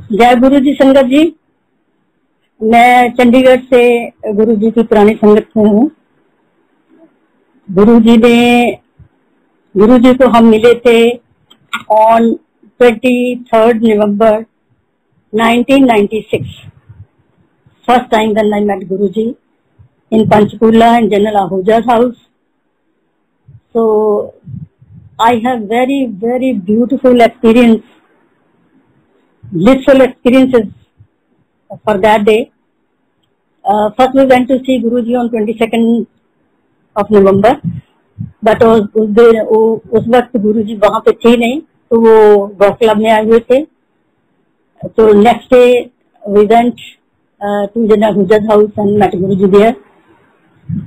जय गुरु जी संगत जी। मैं चंडीगढ़ से गुरु जी की पुरानी संगत से हूँ। गुरु जी को हम मिले थे on 23rd November 1996. First time when I met Guru ji in Panchkula in General Ahuja's house. So I have very, very beautiful experience, blissful experiences for that day. First we went to see Guru ji on 22nd of November, but उस वक्त गुरु जी वहां पे थे नहीं, तो वो golf club में आए हुए थे। तो next day we went to general हुजर house and met Guru ji there.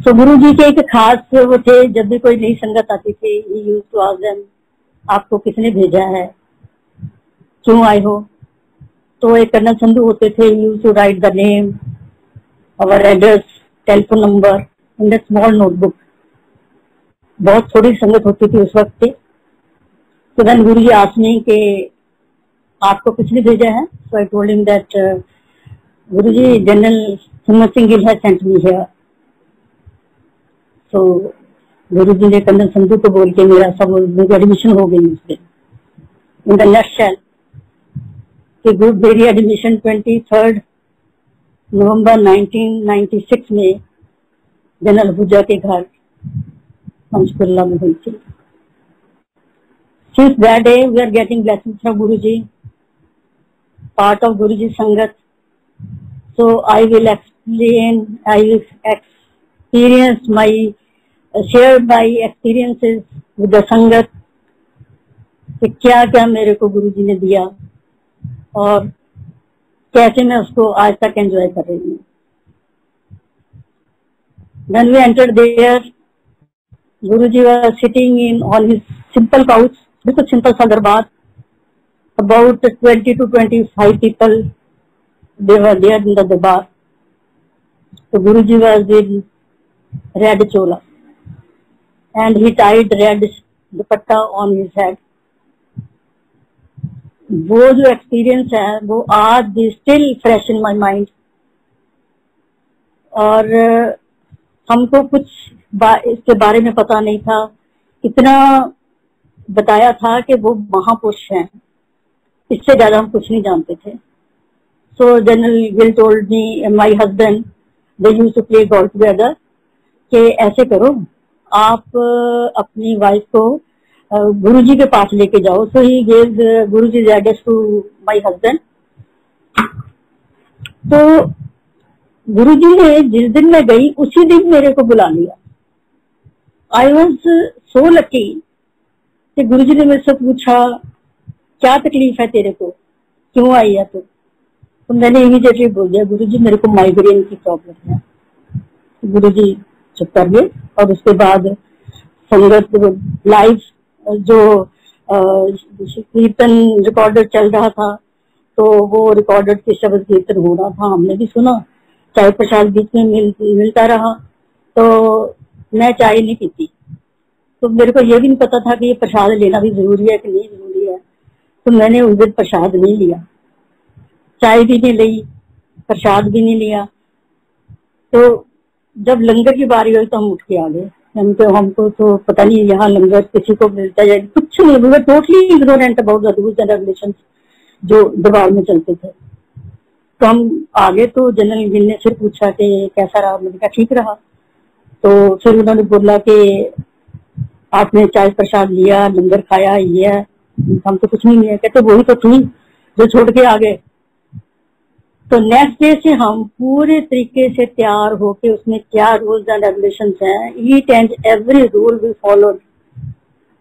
तो गुरु जी के एक खास वो थे, जब भी कोई नई संगत आती थी, he used to ask them, आपको किसने भेजा है, क्यों आए हो। तो एक कर्नल संधू होते थे, he used to write the name, our address, telephone number in the small notebook. बहुत थोड़ी संगत होती थी उस वक्त पे। तो देन गुरु जी आस्क्ड मी कि आपको किसने भेजा है। सो I told him that Guru ji general हिम्मत Singh Gill has sent me here. तो गुरु जी ने कर्नल संधू को बोल के मेरा सब एडमिशन हो गई उसके इन द नटशेल कि गुड मेरी एडमिशन 23rd November 1996 में जनरल हुजा के घर पंचकुला में हुई थी। Since that day we are getting blessings from Guruji, part of Guruji Sangat. So I will share my experiences with the Sangat कि क्या क्या मेरे को गुरुजी ने दिया और कैसे मैं उसको आज तक एंजॉय कर रही हूँ। When we entered there, Guruji was sitting on his simple couch, बिल्कुल सिंपल सा दरबार। About 20 to 25 people they were there in the darbar. So Guruji was in red chola and he tied red dupatta on his head. वो जो experience है वो आज भी still fresh in my mind. और हमको कुछ इसके बारे में पता नहीं था, इतना बताया था कि वो महापुरुष हैं, इससे ज्यादा हम कुछ नहीं जानते थे। So general Gill told me, my husband, they used to play golf together, कि ऐसे करो आप अपनी वाइफ को गुरुजी के पास लेके जाओ। So he gave Guruji address to my husband. तो गुरुजी ने जिस दिन मैं गई उसी दिन मेरे को बुला लिया। आई वॉज सो लकी कि गुरुजी ने मेरे से पूछा क्या तकलीफ है तेरे को, क्यों आई है तो मैंने इमीडिएटली बोल दिया गुरुजी मेरे को माइग्रेन की प्रॉब्लम है। गुरुजी चुप कर गए और उसके बाद संगत लाइव जो कीर्तन रिकॉर्डर चल रहा था, तो वो रिकॉर्डर के शब्द कीर्तन हो रहा था, हमने भी सुना। चाय प्रसाद बीच में मिलता रहा, तो मैं चाय नहीं पीती, तो मेरे को ये भी नहीं पता था कि ये प्रसाद लेना भी जरूरी है कि नहीं जरूरी है। तो मैंने उस दिन प्रसाद नहीं लिया, चाय भी नहीं ली, प्रसाद भी नहीं लिया। तो जब लंगर की बारी हुई तो हम उठ के आ गए। हमको तो पता नहीं यहाँ लंगर किसी को मिलता है, कुछ नहीं, we were totally ignorant about the rules and regulations जो दरबार में चलते थे। तो हम आगे, तो जनरल गिल ने फिर पूछा कि कैसा रहा, मैंने कहा ठीक रहा। तो फिर उन्होंने बोला कि आपने चाय प्रसाद लिया, लंगर खाया, ये है, हम तो कुछ नहीं लिया। कहते वही तो थी जो छोड़ के आ गए। तो नेक्स्ट डे से हम पूरे तरीके से तैयार होके उसमें क्या रूल्स एंड रेगुलेशंस हैं, each and every rule we followed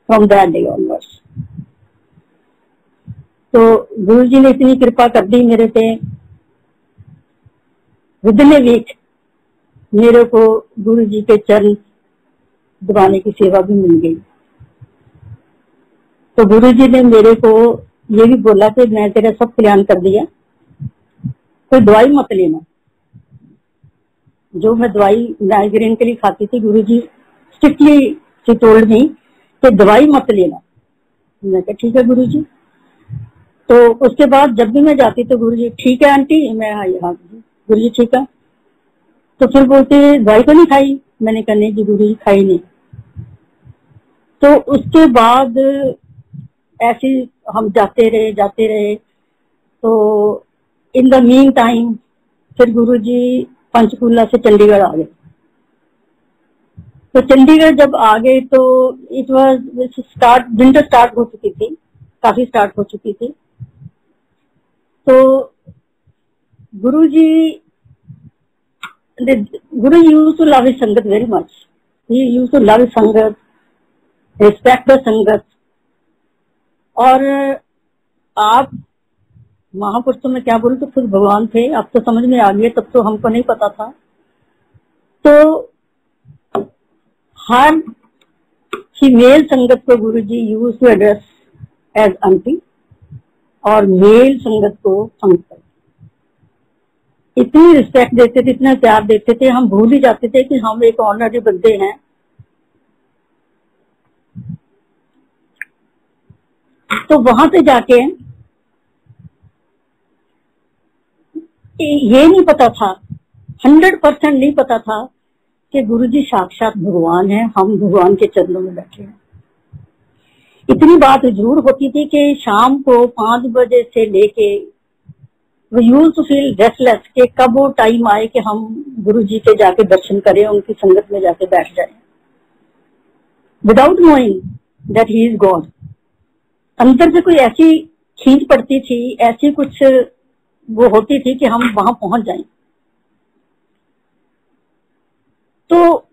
from that day onwards. तो गुरु जी ने इतनी कृपा कर दी मेरे पे, विद इन ए वीक मेरे को गुरु जी के चरण दबाने की सेवा भी मिल गई। तो गुरु जी ने मेरे को ये भी बोला कि मैं तेरा सब कल्याण कर दिया, कोई दवाई मत लेना। जो मैं दवाई माइग्रेन के लिए खाती थी, गुरुजी स्ट्रिक्टली शी टोल्ड मी कि दवाई मत लेना। मैं कहा ठीक है गुरुजी। तो उसके बाद जब भी मैं जाती तो गुरुजी ठीक है आंटी, मैं हाँ गुरुजी ठीक है। तो फिर बोलते दवाई तो नहीं खाई, मैंने कहा नहीं जी गुरुजी खाई नहीं। तो उसके बाद ऐसे हम जाते रहे। तो इन द मीन टाइम फिर गुरुजी पंचकूला से चंडीगढ़ आ गए। तो चंडीगढ़ जब आ गए तो इट वाज विंटर स्टार्ट हो चुकी थी, काफी स्टार्ट हो चुकी थी। तो Guruji used to love his sangat very much. He used to love his sangat, respect the sangat. और आप महापुरुषों में क्या बोलूं, तो खुद भगवान थे। अब तो समझ में आ गया, तब तो हमको नहीं पता था। तो हर फीमेल संगत को Guruji use to address as aunty और मेल संगत को अंकल। इतनी रिस्पेक्ट देते थे, इतना प्यार देते थे, हम भूल ही जाते थे कि हम एक ऑनररी बंदे हैं। तो वहां पे जाके ये नहीं पता था, 100% नहीं पता था कि गुरुजी साक्षात भगवान है, हम भगवान के चरणों में बैठे हैं। इतनी बात जरूर होती थी कि शाम को 5 बजे से लेके we used to feel restless कि कब वो टाइम आए कि हम गुरुजी के जाके दर्शन करें, उनकी संगत में जाके बैठ जाएं, without knowing that he is God. अंदर से कोई ऐसी खींच पड़ती थी, ऐसी कुछ वो होती थी कि हम वहां पहुंच जाएं। तो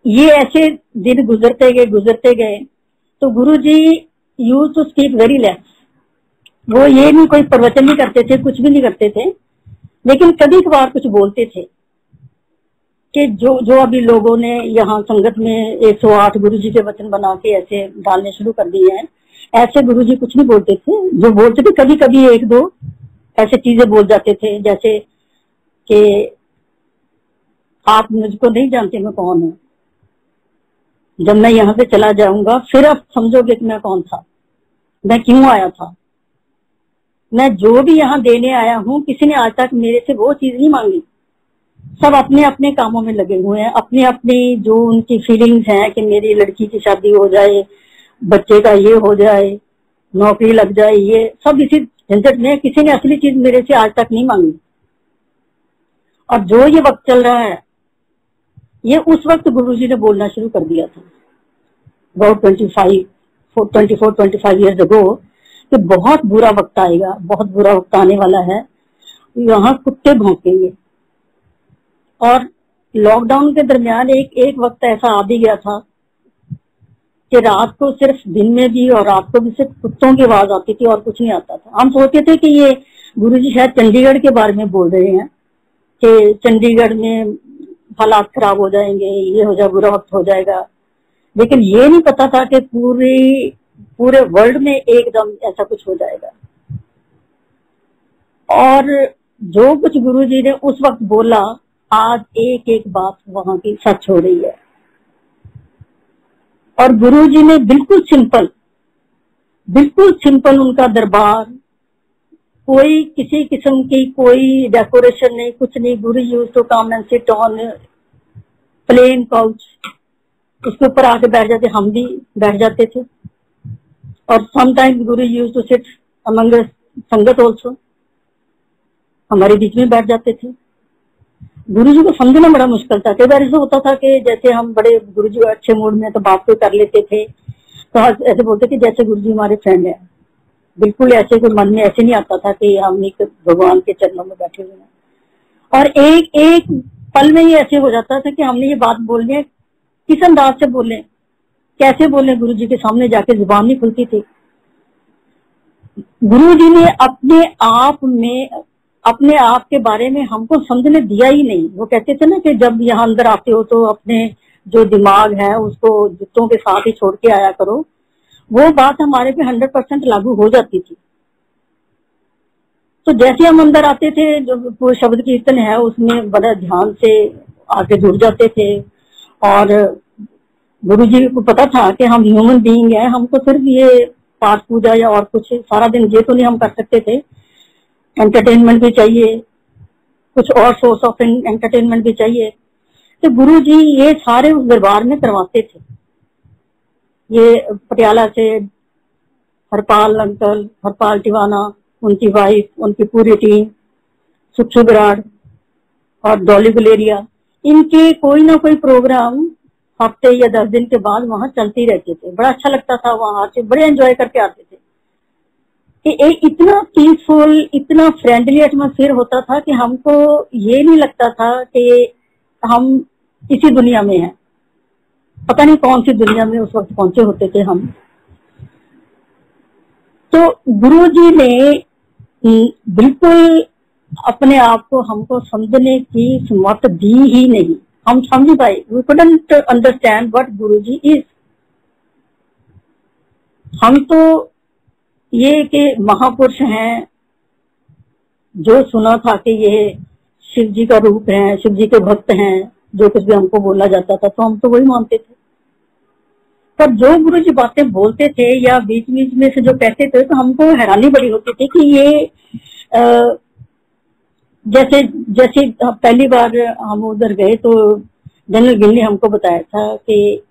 ये ऐसे दिन गुजरते गए। तो Guruji used to speak very less. वो ये नहीं कोई प्रवचन नहीं करते थे, कुछ भी नहीं करते थे, लेकिन कभी कभार कुछ बोलते थे कि जो अभी लोगों ने यहाँ संगत में 108 गुरुजी के वचन बना के ऐसे डालने शुरू कर दिए हैं, ऐसे गुरुजी कुछ नहीं बोलते थे। जो बोलते थे कभी कभी 1-2 ऐसे चीजें बोल जाते थे, जैसे कि आप मुझको नहीं जानते मैं कौन हूँ, जब मैं यहाँ से चला जाऊंगा फिर आप समझोगे कि मैं कौन था, मैं क्यों आया था। मैं जो भी यहाँ देने आया हूँ, किसी ने आज तक मेरे से वो चीज नहीं मांगी। सब अपने अपने कामों में लगे हुए हैं, अपनी अपनी जो उनकी फीलिंग्स हैं कि मेरी लड़की की शादी हो जाए, बच्चे का ये हो जाए, नौकरी लग जाए, ये सब इसी झंझट में। किसी ने असली चीज मेरे से आज तक नहीं मांगी। और जो ये वक्त चल रहा है, ये उस वक्त गुरुजी ने बोलना शुरू कर दिया था, अबाउट 24-25 ईयर्स अगो, कि बहुत बुरा वक्त आएगा, बहुत बुरा वक्त आने वाला है, यहाँ कुत्ते भौंकेंगे। और लॉकडाउन के दरमियान एक वक्त ऐसा आ भी गया था कि रात को सिर्फ, दिन में भी और रात को भी सिर्फ कुत्तों की आवाज आती थी और कुछ नहीं आता था। हम सोचते थे कि ये गुरुजी शायद चंडीगढ़ के बारे में बोल रहे हैं कि चंडीगढ़ में हालात खराब हो जाएंगे, ये हो जाए, बुरा वक्त हो जाएगा। लेकिन ये नहीं पता था कि पूरे वर्ल्ड में एकदम ऐसा कुछ हो जाएगा। और जो कुछ गुरुजी ने उस वक्त बोला, आज एक एक बात वहां की सच हो रही है। और गुरुजी ने बिल्कुल सिंपल उनका दरबार, कोई किसी किस्म की कोई डेकोरेशन नहीं, कुछ नहीं। Guru used to come and sit on plain couch, उसके ऊपर आके बैठ जाते, हम भी बैठ जाते थे। और sometimes Guru used to sit among संगत ऑल्सो, हमारे बीच में बैठ जाते थे। गुरुजी को समझना बड़ा मुश्किल था। कई बार ऐसा होता था कि जैसे हम बड़े गुरुजी अच्छे मूड में तो बात तो कर लेते थे, तो ऐसे बोलते कि जैसे गुरुजी हमारे फ्रेंड है। बिल्कुल ऐसे कोई मन में ऐसे नहीं आता था कि हम एक भगवान के चरणों में बैठे हुए हैं। और एक पल में ही ऐसे हो जाता था कि हमने ये बात बोलनी है, किस अंदाज से बोले, कैसे बोले, गुरुजी के सामने जाके जुबान नहीं खुलती थी। गुरुजी ने अपने आप के बारे में हमको समझने दिया ही नहीं। वो कहते थे ना कि जब यहाँ अंदर आते हो तो अपने जो दिमाग है उसको जूतों के साथ ही छोड़ के आया करो। वो बात हमारे पे 100% लागू हो जाती थी। तो जैसे हम अंदर आते थे, जो शब्द कीर्तन है उसमें बड़ा ध्यान से आके जुड़ जाते थे। और गुरुजी को पता था कि हम ह्यूमन बीइंग हैं, हमको सिर्फ ये पाठ पूजा या और कुछ, सारा दिन ये तो नहीं हम कर सकते थे, एंटरटेनमेंट भी चाहिए, कुछ और सोर्स ऑफ एंटरटेनमेंट भी चाहिए। तो गुरु जी ये सारे उस दरबार में करवाते थे। ये पटियाला से हरपाल अंकल, हरपाल टिवाना, उनकी वाइफ, उनकी पूरी टीम, सुक्षु बराड़ और डॉली गुलेरिया, इनके कोई ना कोई प्रोग्राम हफ्ते या 10 दिन के बाद वहां चलते रहते थे। बड़ा अच्छा लगता था, वहां आके बड़े एंजॉय करके आते थे। कि इतना पीसफुल, इतना फ्रेंडली एटमोसफियर होता था कि हमको ये नहीं लगता था कि हम इसी दुनिया में हैं। पता नहीं कौन सी दुनिया में उस वक्त पहुंचे होते थे हम। तो गुरुजी ने बिल्कुल अपने आप को हमको समझने की हिम्मत दी ही नहीं। हम समझ पाए, we couldn't understand what Guruji is. हम तो ये कि महापुरुष हैं, जो सुना था कि ये शिव जी का रूप है, शिव जी के भक्त हैं, जो कुछ भी हमको बोला जाता था तो हम तो वही मानते थे। पर जो गुरु जी बातें बोलते थे या बीच बीच में से जो कहते थे तो हमको हैरानी बड़ी होती थी कि ये जैसे जैसे पहली बार हम उधर गए तो जनरल गिल ने हमको बताया था कि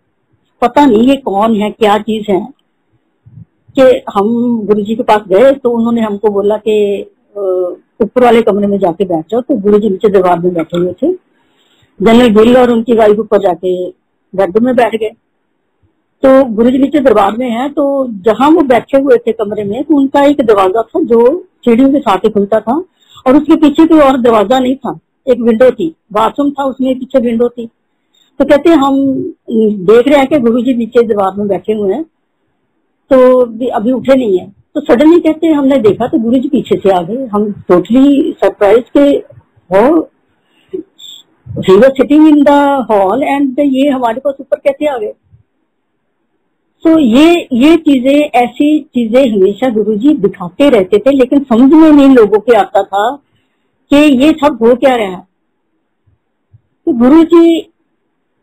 पता नहीं ये कौन है, क्या चीज है। कि हम गुरु जी के पास गए तो उन्होंने हमको बोला कि ऊपर वाले कमरे में जाके बैठ जाओ। तो गुरु जी नीचे दरबार में बैठे हुए थे। जनरल गिल और उनकी वाइफ ऊपर जाके बेडरूम में बैठ गए। तो गुरु जी नीचे दरबार में है, तो जहां वो बैठे हुए थे कमरे में, तो उनका एक दरवाजा था जो सीढ़ियों के साथ ही खुलता था और उसके पीछे कोई और दरवाजा नहीं था, एक विंडो थी, बाथरूम था, उसमें पीछे विंडो थी। तो कहते हम देख रहे हैं कि गुरु जी नीचे दरबार में बैठे हुए हैं, तो अभी उठे नहीं है। तो सडनली कहते हमने देखा तो गुरु जी पीछे से आ गए। हम टोटली सरप्राइज के he was sitting in the hall and ये हमारे पास ऊपर कैसे आ गए। तो ये चीजें, ऐसी चीजें हमेशा गुरुजी दिखाते रहते थे, लेकिन समझ में नहीं लोगों के आता था कि ये सब हो क्या रहा है। तो गुरुजी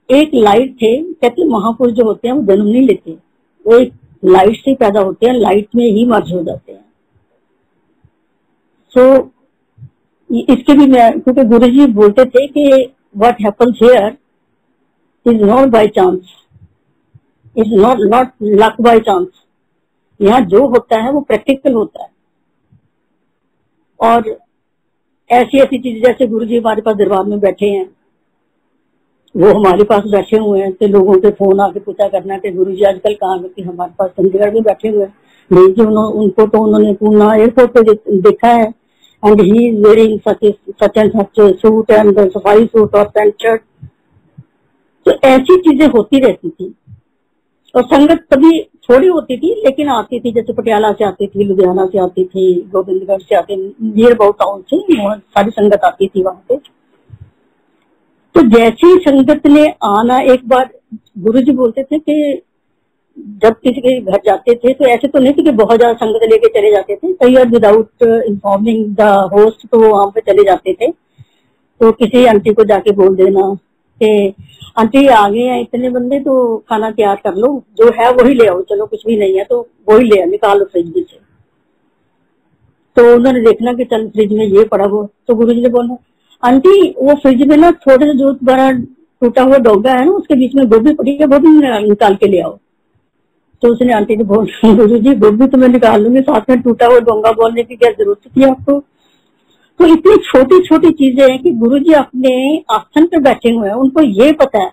एक लाइट थे। कहते महापुरुष जो होते हैं वो जन्म नहीं लेते, वो एक लाइट से पैदा होते हैं, लाइट में ही मर्ज हो जाते हैं। सो इसके भी मैं, क्योंकि गुरुजी बोलते थे कि what happens here is not by chance, is not luck by chance. यहाँ जो होता है वो प्रैक्टिकल होता है। और ऐसी ऐसी चीजें, जैसे गुरुजी हमारे पास दरबार में बैठे हैं, वो हमारे पास बैठे हुए हैं, तो लोगों के फोन आके पूछा करना कि गुरुजी आजकल कहाँ है, कि हमारे पास चंडीगढ़ में बैठे हुए हैं। नहीं जी, उनको तो उन्होंने पूना एयरपोर्ट पे देखा है and he is wearing such and such suit and safari suit और पैंट शर्ट। तो ऐसी चीजें होती रहती थी। और संगत कभी थोड़ी होती थी, लेकिन आती थी, जैसे पटियाला से आती थी, लुधियाना से आती थी, गोविंदगढ़ से आती, नियर अबाउट टाउन से सारी संगत आती थी वहां पे। तो जैसी संगत ने आना, एक बार गुरुजी बोलते थे कि जब किसी के घर जाते थे तो ऐसे तो नहीं थी कि बहुत ज्यादा संगत लेके चले जाते थे, कई बार विदाउट इन्फॉर्मिंग द होस्ट तो वहां पे चले जाते थे। तो किसी आंटी को जाके बोल देना कि आंटी आ गए हैं इतने बंदे, तो खाना तैयार कर लो, जो है वही ले आओ, चलो कुछ भी नहीं है तो वही ले आओ, निकालो फ्रिज में से। तो उन्होंने देखना कि चल फ्रिज में ये पड़ा हो, तो गुरुजी ने बोला आंटी वो फ्रिज में ना थोड़ा सा जो बड़ा टूटा हुआ डोगा है ना, उसके बीच में गोभी पड़ी है, गोभी निकाल के ले आओ। तो उसने आंटी ने बोला गुरुजी गोभी तो मैं निकाल लूंगी, साथ में टूटा हुआ डोंगा बोलने की क्या जरूरत थी आपको। तो इतनी छोटी छोटी चीजें हैं कि गुरुजी अपने आसन पे बैठे हुए हैं, उनको ये पता है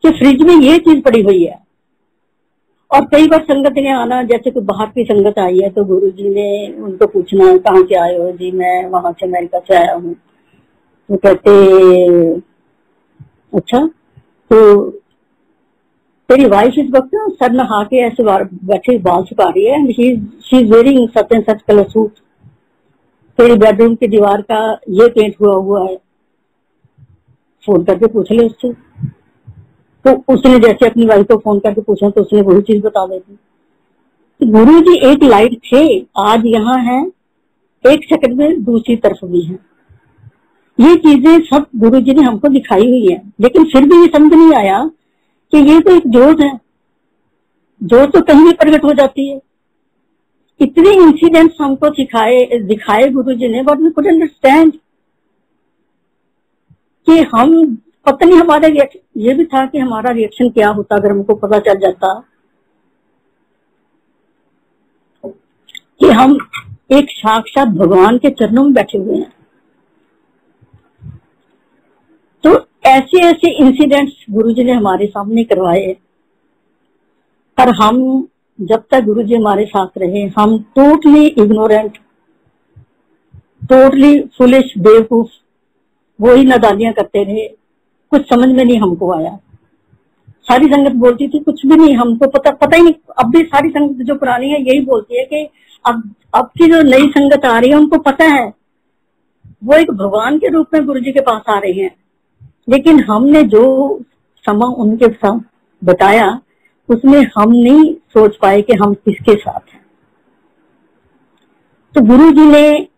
कि फ्रिज में ये चीज पड़ी हुई है। और कई बार संगत ने आना, जैसे कोई बाहर की संगत आई है तो गुरुजी ने उनको पूछना कहाँ से आए हो जी, मैं वहां से अमेरिका से आया हूँ। तो कहते अच्छा, तो तेरी वाइफ इस वक्त ना सर नहा के ऐसे बैठे बाल सुखा रही है, she is wearing such and such colour suit, तेरी बेडरूम की दीवार का ये पेंट हुआ है, फोन करके पूछ ले उससे। तो उसने जैसे अपनी वाइफ को फोन करके पूछा तो उसने वही चीज बता दी थी। तो गुरु जी एक लाइट थे, आज यहाँ है, एक सेकंड में दूसरी तरफ भी है। ये चीजें सब गुरु जी ने हमको दिखाई हुई है, लेकिन फिर भी ये समझ नहीं आया कि ये तो एक जोत है जो तो कहीं भी प्रकट हो जाती है। इतने इंसिडेंट्स हमको दिखाए गुरुजी ने, बट वी कुड अंडरस्टैंड कि हम पता नहीं हमारा रिएक्शन, ये भी था कि हमारा रिएक्शन क्या होता अगर हमको पता चल जाता कि हम एक साक्षात भगवान के चरणों में बैठे हुए हैं। तो ऐसे ऐसे इंसिडेंट्स गुरुजी ने हमारे सामने करवाए, पर हम जब तक गुरुजी हमारे साथ रहे हम टोटली इग्नोरेंट, टोटली फुलिश, बेवकूफ, वही नादानियां करते रहे। कुछ समझ में नहीं हमको आया। सारी संगत बोलती थी कुछ भी नहीं, हमको पता ही नहीं। अब भी सारी संगत जो पुरानी है यही बोलती है कि अब की जो नई संगत आ रही है उनको पता है वो एक भगवान के रूप में गुरुजी के पास आ रहे हैं, लेकिन हमने जो समय उनके साथ बताया उसमें हम नहीं सोच पाए कि हम किसके साथ हैं। तो गुरुजी ने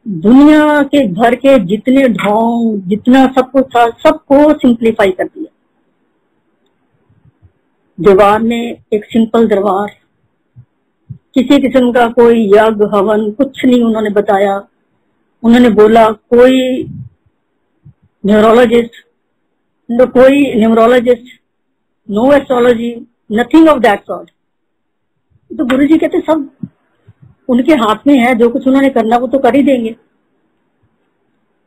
दुनिया के भर के जितने ढोंग, जितना सब कुछ था, सबको सिंप्लीफाई कर दिया। दरबार में एक सिंपल दरबार, किसी किस्म का कोई यज्ञ हवन कुछ नहीं उन्होंने बताया। उन्होंने बोला कोई neurologist, no astrology, nothing of that sort. तो गुरुजी कहते सब उनके हाथ में है, जो कुछ उन्होंने करना वो तो कर ही देंगे।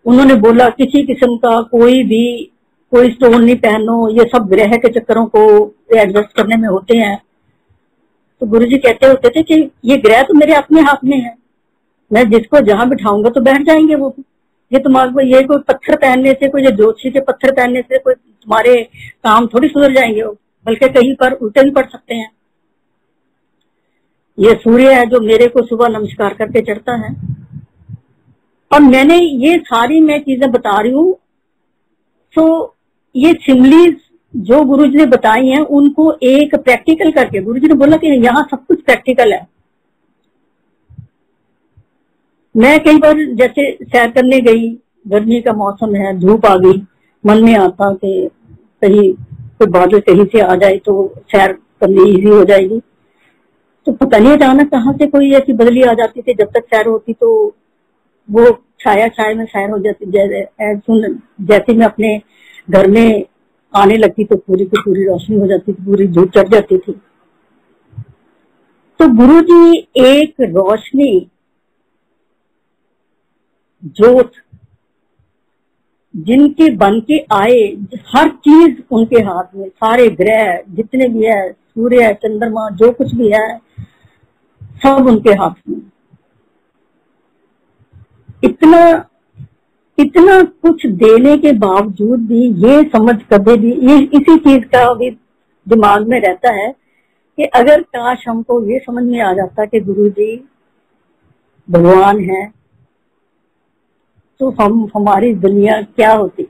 उन्होंने बोला किसी किस्म का कोई स्टोन नहीं पहनो, ये सब ग्रह के चक्करों को एडजस्ट करने में होते हैं। तो गुरुजी कहते होते थे कि ये ग्रह तो मेरे अपने हाथ में है, मैं जिसको जहां बिठाऊंगा तो बैठ जाएंगे वो। ये तुम्हारे ये कोई पत्थर पहनने से, कोई ज्योतिषी के पत्थर पहनने से कोई तुम्हारे काम थोड़ी सुधर जाएंगे, बल्कि कहीं पर उल्टे भी पड़ सकते हैं। ये सूर्य है जो मेरे को सुबह नमस्कार करके चढ़ता है। और मैंने ये सारी मैं चीजें बता रही हूँ, तो ये सिमलीज जो गुरुजी ने बताई हैं उनको एक प्रैक्टिकल करके, गुरुजी ने बोला कि यहाँ सब कुछ प्रैक्टिकल है। मैं कई बार जैसे सैर करने गई, गर्मी का मौसम है, धूप आ गई, मन में आता कि कहीं कोई बादल कहीं से आ जाए तो सैर करनी इजी हो जाएगी। तो पता नहीं अचानक कहाँ से कोई ऐसी बदली आ जाती थी। जब तक सैर होती तो वो छाया में सैर हो जाती। जैसे मैं अपने घर में आने लगती तो पूरी की पूरी रोशनी हो जाती थी, पूरी धूप चढ़ जाती थी। तो गुरुजी एक रोशनी, ज्योत, जिनके बन के आए, हर चीज उनके हाथ में, सारे ग्रह जितने भी है, सूर्य, चंद्रमा, जो कुछ भी है सब उनके हाथ में। इतना कुछ देने के बावजूद भी ये समझ कभी भी, ये इसी चीज का भी दिमाग में रहता है कि अगर काश हमको ये समझ में आ जाता कि गुरुजी भगवान है तो हमारी दुनिया क्या होती।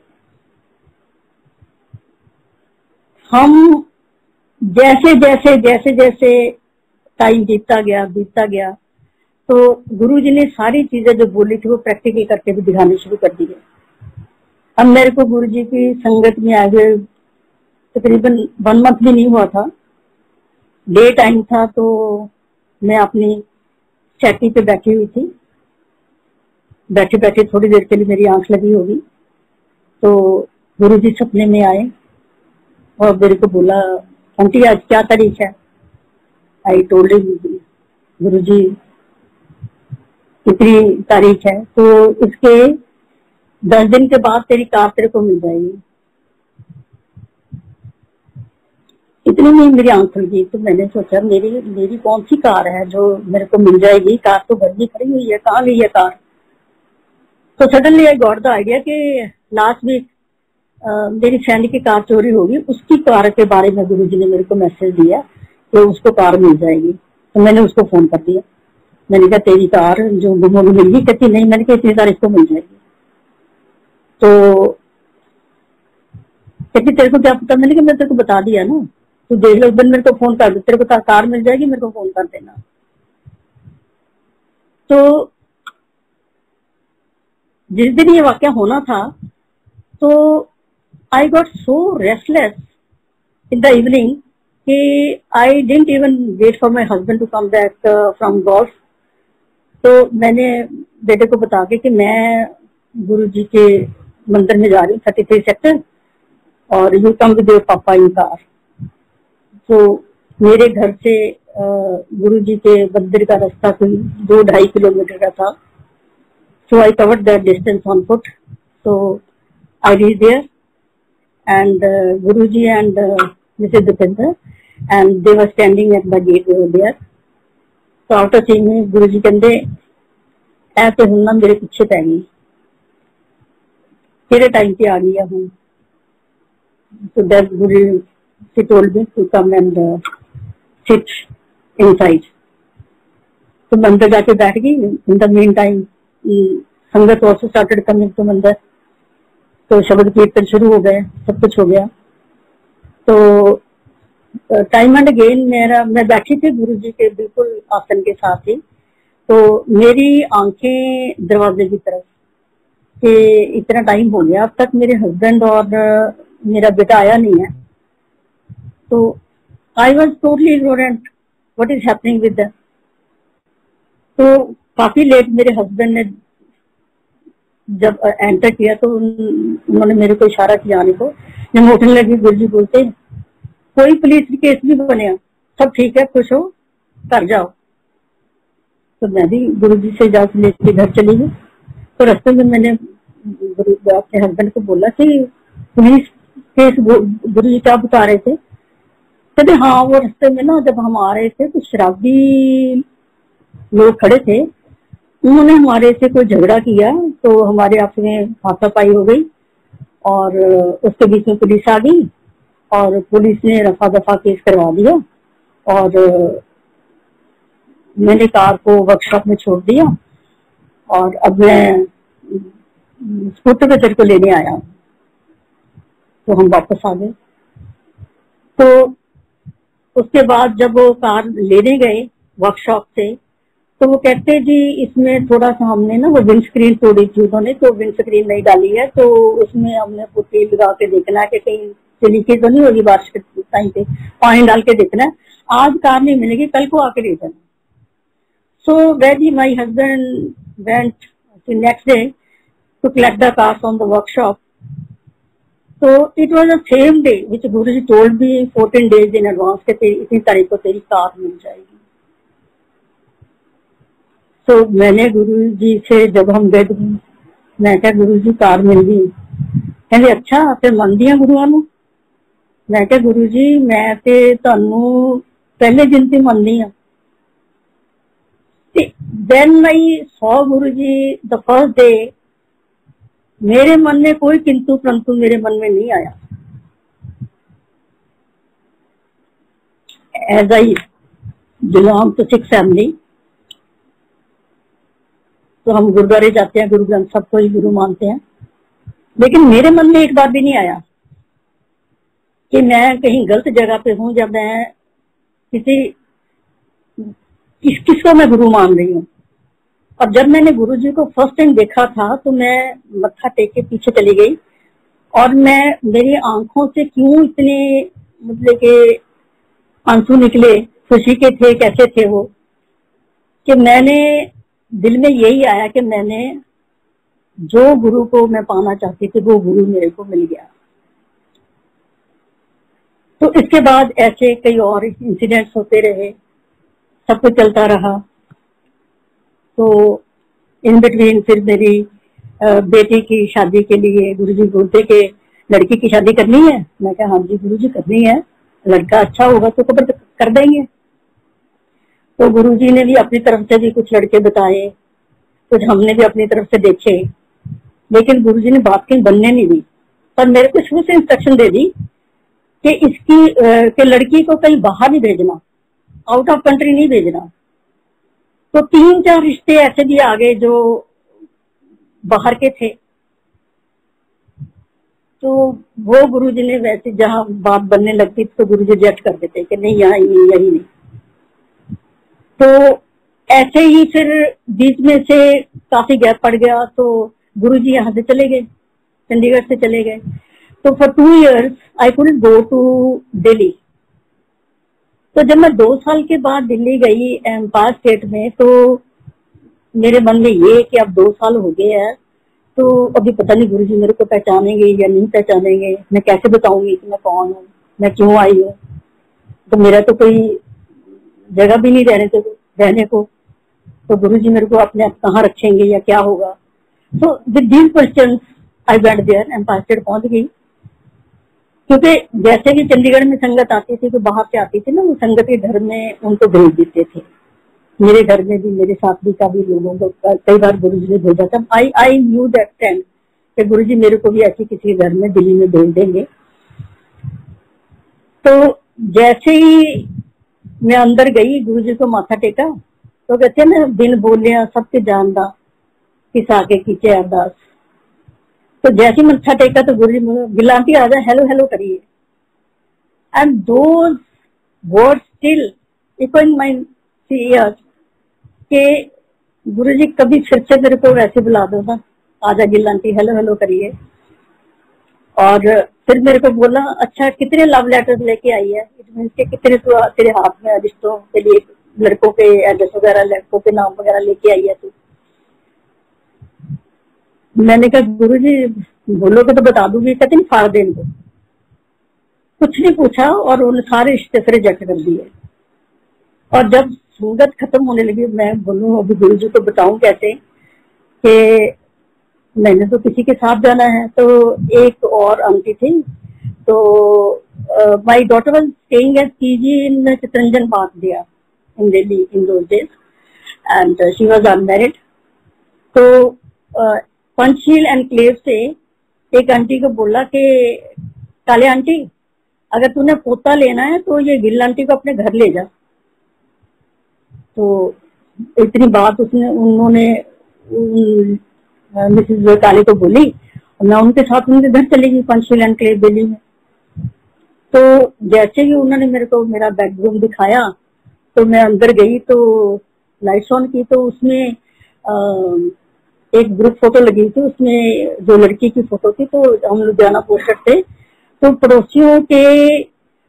हम जैसे जैसे टाइम बीतता गया तो गुरुजी ने सारी चीजें जो बोली थी वो प्रैक्टिकल करके भी दिखाने शुरू कर दी है। अब मेरे को गुरुजी की संगत में आ गए तकरीबन 1 मंथ भी नहीं हुआ था, डे टाइम था। तो मैं अपनी चैटी पे बैठी हुई थी, बैठे थोड़ी देर के लिए मेरी आंख लगी होगी तो गुरुजी सपने में आए और मेरे को बोला, आंटी आज क्या तारीख है? आई टोल्ड हिम, गुरुजी कितनी तारीख है? तो इसके 10 दिन के बाद तेरी कार तेरे को मिल जाएगी। इतनी में मेरी आंख खुल गई। तो मैंने सोचा मेरी कौन सी कार है जो मेरे को मिल जाएगी? कार तो घर में खड़ी हुई है, कहाँ गई है कार? तो suddenly I got the idea कि लास्ट वीक मेरी फ्रेंड की कार चोरी होगी, उसकी कार के बारे में गुरुजी ने मेरे को मैसेज दिया कि उसको कार मिल जाएगी। तो मैंने उसको फोन कर दिया, मैंने कहा तेरी कार जो गुम होगी मिल गई? कहती नहीं। मैंने कहा इतनी तारीख को मिल जाएगी। तो कहती तेरे को क्या पता? मैंने कहा मैं तेरे को बता दिया ना, तू देख लो, एक दिन मेरे को फोन कर दे, तेरे को कार मिल जाएगी, मेरे को फोन कर देना। तो जिस दिन ये वाकया होना था तो I got so restless in the evening कि I didn't even wait for my husband to come back from golf. तो मैंने बेटे को बता के कि मैं गुरु जी के मंदिर में जा रही हूँ 33 सेक्टर, और यू कम विद योर पापा इन कार। तो मेरे घर से गुरु जी के मंदिर का रास्ता कोई 2-2.5 किलोमीटर का था। So I covered that distance on foot. So I reach there and Guruji and Mrs. Dipender, and they were standing at the gate over there. So after seeing me, Guruji कहते ऐसे हूँ ना मेरे पीछे पै गई, तेरे टाइम पे आ गई हूँ। So that Guruji, she told me to come and sit inside. तो मंदिर जाके बैठ गई। In the meantime, संगत also started coming to मंदिर। तो शब्द कीर्तन शुरू हो गए, सब कुछ हो गया। तो टाइम एंड अगेन मैं बैठी थी गुरु जी के बिल्कुल आसन के साथ ही। तो मेरी आंखें दरवाजे की तरफ कि इतना टाइम हो गया, अब तक मेरे हस्बैंड और मेरा बेटा आया नहीं है। तो I was totally ignorant what is happening with that. तो काफी लेट मेरे हस्बैंड ने जब एंटर किया तो उन्होंने मेरे को इशारा किया आने को। जब मैं उठने लगी, गुरु जी बोलते कोई पुलिस केस भी बने, सब ठीक है, खुश हो, घर जाओ। तो मैं भी गुरु जी से इजाजत लेके घर चली गई। तो रास्ते में मैंने अपने हस्बैंड को बोला कि पुलिस केस गुरु जी क्या बता रहे थे। कहते हाँ, वो रास्ते में ना जब हम आ रहे थे तो शराबी लोग खड़े थे, उन्होंने हमारे से कोई झगड़ा किया, तो हमारे आपस में हाथापाई हो गई और उसके बीच में पुलिस आ गई और पुलिस ने रफा दफा केस करवा दिया और मैंने कार को वर्कशॉप में छोड़ दिया और अब मैं स्कूटर पे तेरे को लेने आया। तो हम वापस आ गए। तो उसके बाद जब वो कार लेने गए वर्कशॉप से, तो वो कहते जी इसमें थोड़ा सा हमने ना वो विंड स्क्रीन तोड़ी थी उन्होंने, तो विंड स्क्रीन नहीं डाली है, तो उसमें हमने पुट्टी लगा के देखना है कि कहीं से लीकेज तो नहीं होगी, बारिश के टाइम पे पानी डाल के देखना है। आज कार नहीं मिलेगी, कल को आके ले जाना। So very my husband went next day to collect the car from the workshop. तो it was the same day which Guru ji told me 14 days in advance के इतनी तारीख को तेरी कार मिल जाएगी। तो मैंने गुरु जी से जब हम गए, मैं क्या गुरु जी कार मिल गई, कहते अच्छा फिर मन दिया गुरुआ नू। मैं क्या गुरु जी मैं ते तुहानू पहले दिन से मननी हाँ। Then I saw Guru ji the first day, मेरे मन में कोई किंतु परंतु मेरे मन में नहीं आया। As I belong to Sikh family, तो हम गुरुद्वारे जाते हैं, गुरु ग्रंथ सबको ही गुरु मानते हैं, लेकिन मेरे मन में एक बार भी नहीं आया कि मैं कहीं गलत जगह पे हूं, जब मैं किसको मैं गुरु मान रही हूँ। और जब मैंने गुरु जी को फर्स्ट टाइम देखा था तो मैं मत्था टेक के पीछे चली गई और मैं मेरी आंखों से क्यों इतने मतलब के आंसू निकले, खुशी के थे, कैसे थे वो, कि मैंने दिल में यही आया कि मैंने जो गुरु को मैं पाना चाहती थी वो गुरु मेरे को मिल गया। तो इसके बाद ऐसे कई और इंसिडेंट्स होते रहे, सब कुछ चलता रहा। तो इन बिटवीन फिर मेरी बेटी की शादी के लिए गुरुजी बोलते कि लड़की की शादी करनी है। मैं कहा हाँ जी गुरुजी करनी है, लड़का अच्छा होगा तो कर देंगे। तो गुरुजी ने भी अपनी तरफ से भी कुछ लड़के बताए, कुछ हमने भी अपनी तरफ से देखे, लेकिन गुरुजी ने बात कहीं बनने नहीं दी। पर मेरे को शुरू से इंस्ट्रक्शन दे दी कि इसकी कि लड़की को कहीं बाहर नहीं भेजना, आउट ऑफ कंट्री नहीं भेजना। तो 3-4 रिश्ते ऐसे भी आ गए जो बाहर के थे। तो वो गुरुजी ने वैसे जहां बात बनने लगती तो गुरुजी रिजेक्ट कर देते कि नहीं यहाँ नहीं, यही नहीं। तो ऐसे ही फिर बीच में से काफी गैप पड़ गया, तो गुरुजी यहाँ से चले गए, चंडीगढ़ से चले गए। तो for 2 years I couldn't go to Delhi. तो जब मैं 2 साल के बाद दिल्ली गई एम्पायर स्टेट में, तो मेरे मन में ये कि अब 2 साल हो गए हैं, तो अभी पता नहीं गुरुजी मेरे को पहचानेंगे या नहीं पहचानेंगे, मैं कैसे बताऊंगी कि मैं कौन हूँ, मैं क्यों आई हूँ। तो मेरा तो कोई जगह भी नहीं रहने को, तो गुरुजी मेरे को अपने आप कहाँ रखेंगे या क्या होगा। तो with these questions I went there, Empire State पहुंच गई। क्योंकि जैसे कि चंडीगढ़ में संगत आती थी, तो बाहर से आती थी ना, वो संगत के घर में उनको भेज देते थे। मेरे घर में भी, मेरे साथ भी काफी लोगों को कई बार गुरुजी ने भेजा था। आई न्यू दैट टाइम कि गुरुजी मेरे को भी ऐसी किसी घर में दिल्ली में भेज देंगे। तो जैसे ही मैं अंदर गई, गुरुजी को माथा टेका, तो कहते हैं ना, दिन बोलिया सबके जानदा किस आगे कीचे अरदास। तो जैसे ही मत्था टेका तो गुरुजी गिलांटी आ जाए, हेलो हेलो करिए। And those words still echoing my years कि गुरुजी कभी फिर से मेरे को वैसे बुला दो ना, आजा गिलांटी, हेलो हेलो करिए। और फिर मेरे को बोला, अच्छा कितने लव लेटर्स लेके आई है, इट मीन्स के कितने तो तेरे हाथ में रिश्तों के लिए लड़कों के एड्रेस वगैरह, लड़कों के नाम वगैरह लेके आई है तू। मैंने कहा गुरुजी बोलोगे तो बता दूंगी। कहते नहीं, फाड़ देने को कुछ नहीं पूछा और उन सारे रिश्ते फिर रिजेक्ट कर दिए। और जब संगत खत्म होने लगी, मैं बोलूं अभी गुरुजी को बताऊं कैसे कि मैंने तो किसी के साथ जाना है। तो एक और आंटी थी, तो my daughter was staying at PG in Chittaranjan Park दिया in Delhi in those days, and she was unmarried. तो पंचशील एनक्लेव से एक आंटी को बोला कि काले आंटी, अगर तूने पोता लेना है तो ये गिल आंटी को अपने घर ले जा। तो इतनी बात उन्होंने मिसेज काले को बोली, और मैं उनके साथ उनके घर चली गई पंचशील एनक्लेव दिल्ली में। तो जैसे ही उन्होंने मेरे को मेरा बेडरूम दिखाया, तो मैं अंदर गई, तो लाइट्स ऑन की, तो उसमें एक ग्रुप फोटो लगी थी, उसमें जो लड़की की फोटो थी, तो हम लुधियाना पोस्टर थे। तो पड़ोसियों के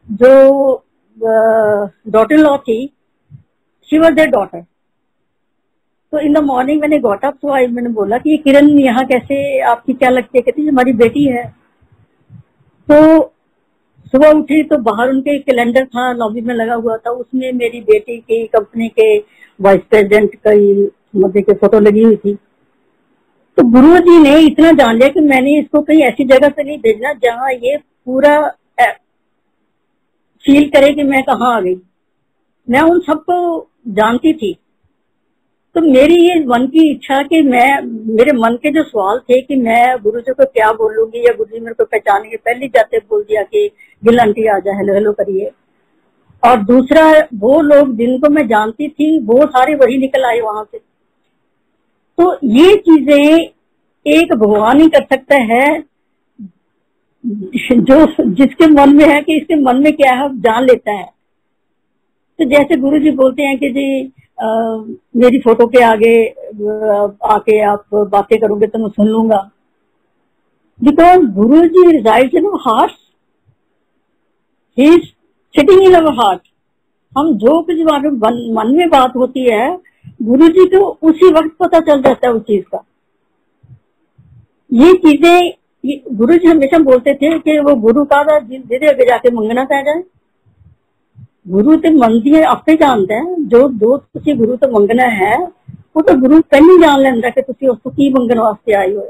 जो डॉटर लॉ थी, शी वॉज देयर डॉटर। तो इन द मॉर्निंग मैंने गॉट अप, तो आई मैंने बोला कि किरण यहाँ कैसे, आपकी क्या लगती है? कहती हमारी बेटी है। तो सुबह उठी तो बाहर उनके कैलेंडर था, लॉबी में लगा हुआ था, उसमें मेरी बेटी की कंपनी के वाइस प्रेसिडेंट की मध्य की फोटो लगी हुई थी। तो गुरु जी ने इतना जान लिया कि मैंने इसको कहीं ऐसी जगह से नहीं भेजना जहां ये पूरा फील करे कि मैं कहाँ आ गई। मैं उन सबको जानती थी। तो मेरी ये मन की इच्छा कि मेरे मन के जो सवाल थे कि मैं गुरु जी को क्या बोलूंगी या गुरु जी मेरे को पहचानेंगे, पहले जाते बोल दिया कि गिल आंटी आ जा, हेलो हेलो करिए। और दूसरा, वो लोग जिनको मैं जानती थी वो सारे वही निकल आए वहां से। तो ये चीजें एक भगवान ही कर सकता है, जो जिसके मन में है कि इसके मन में क्या है जान लेता है। तो जैसे गुरु जी बोलते हैं कि जी मेरी फोटो के आगे आके आप बातें करोगे तो मैं सुन लूंगा, because Guru ji resides in our heart, he is sitting in our heart. हम जो कुछ मन में बात होती है, गुरु जी को उसी वक्त पता चल जाता है उस चीज का। ये चीजें गुरु जी हमेशा बोलते थे कि वो गुरु का जिदे अगे जाके मंगना पै जाए। गुरु तो मंगती है आपे जानता है, जो तुसी गुरु तो मंगना है वो तो गुरु पहले जान लेंदा कि तुसी उसको की मंगन वास्ते आए हो।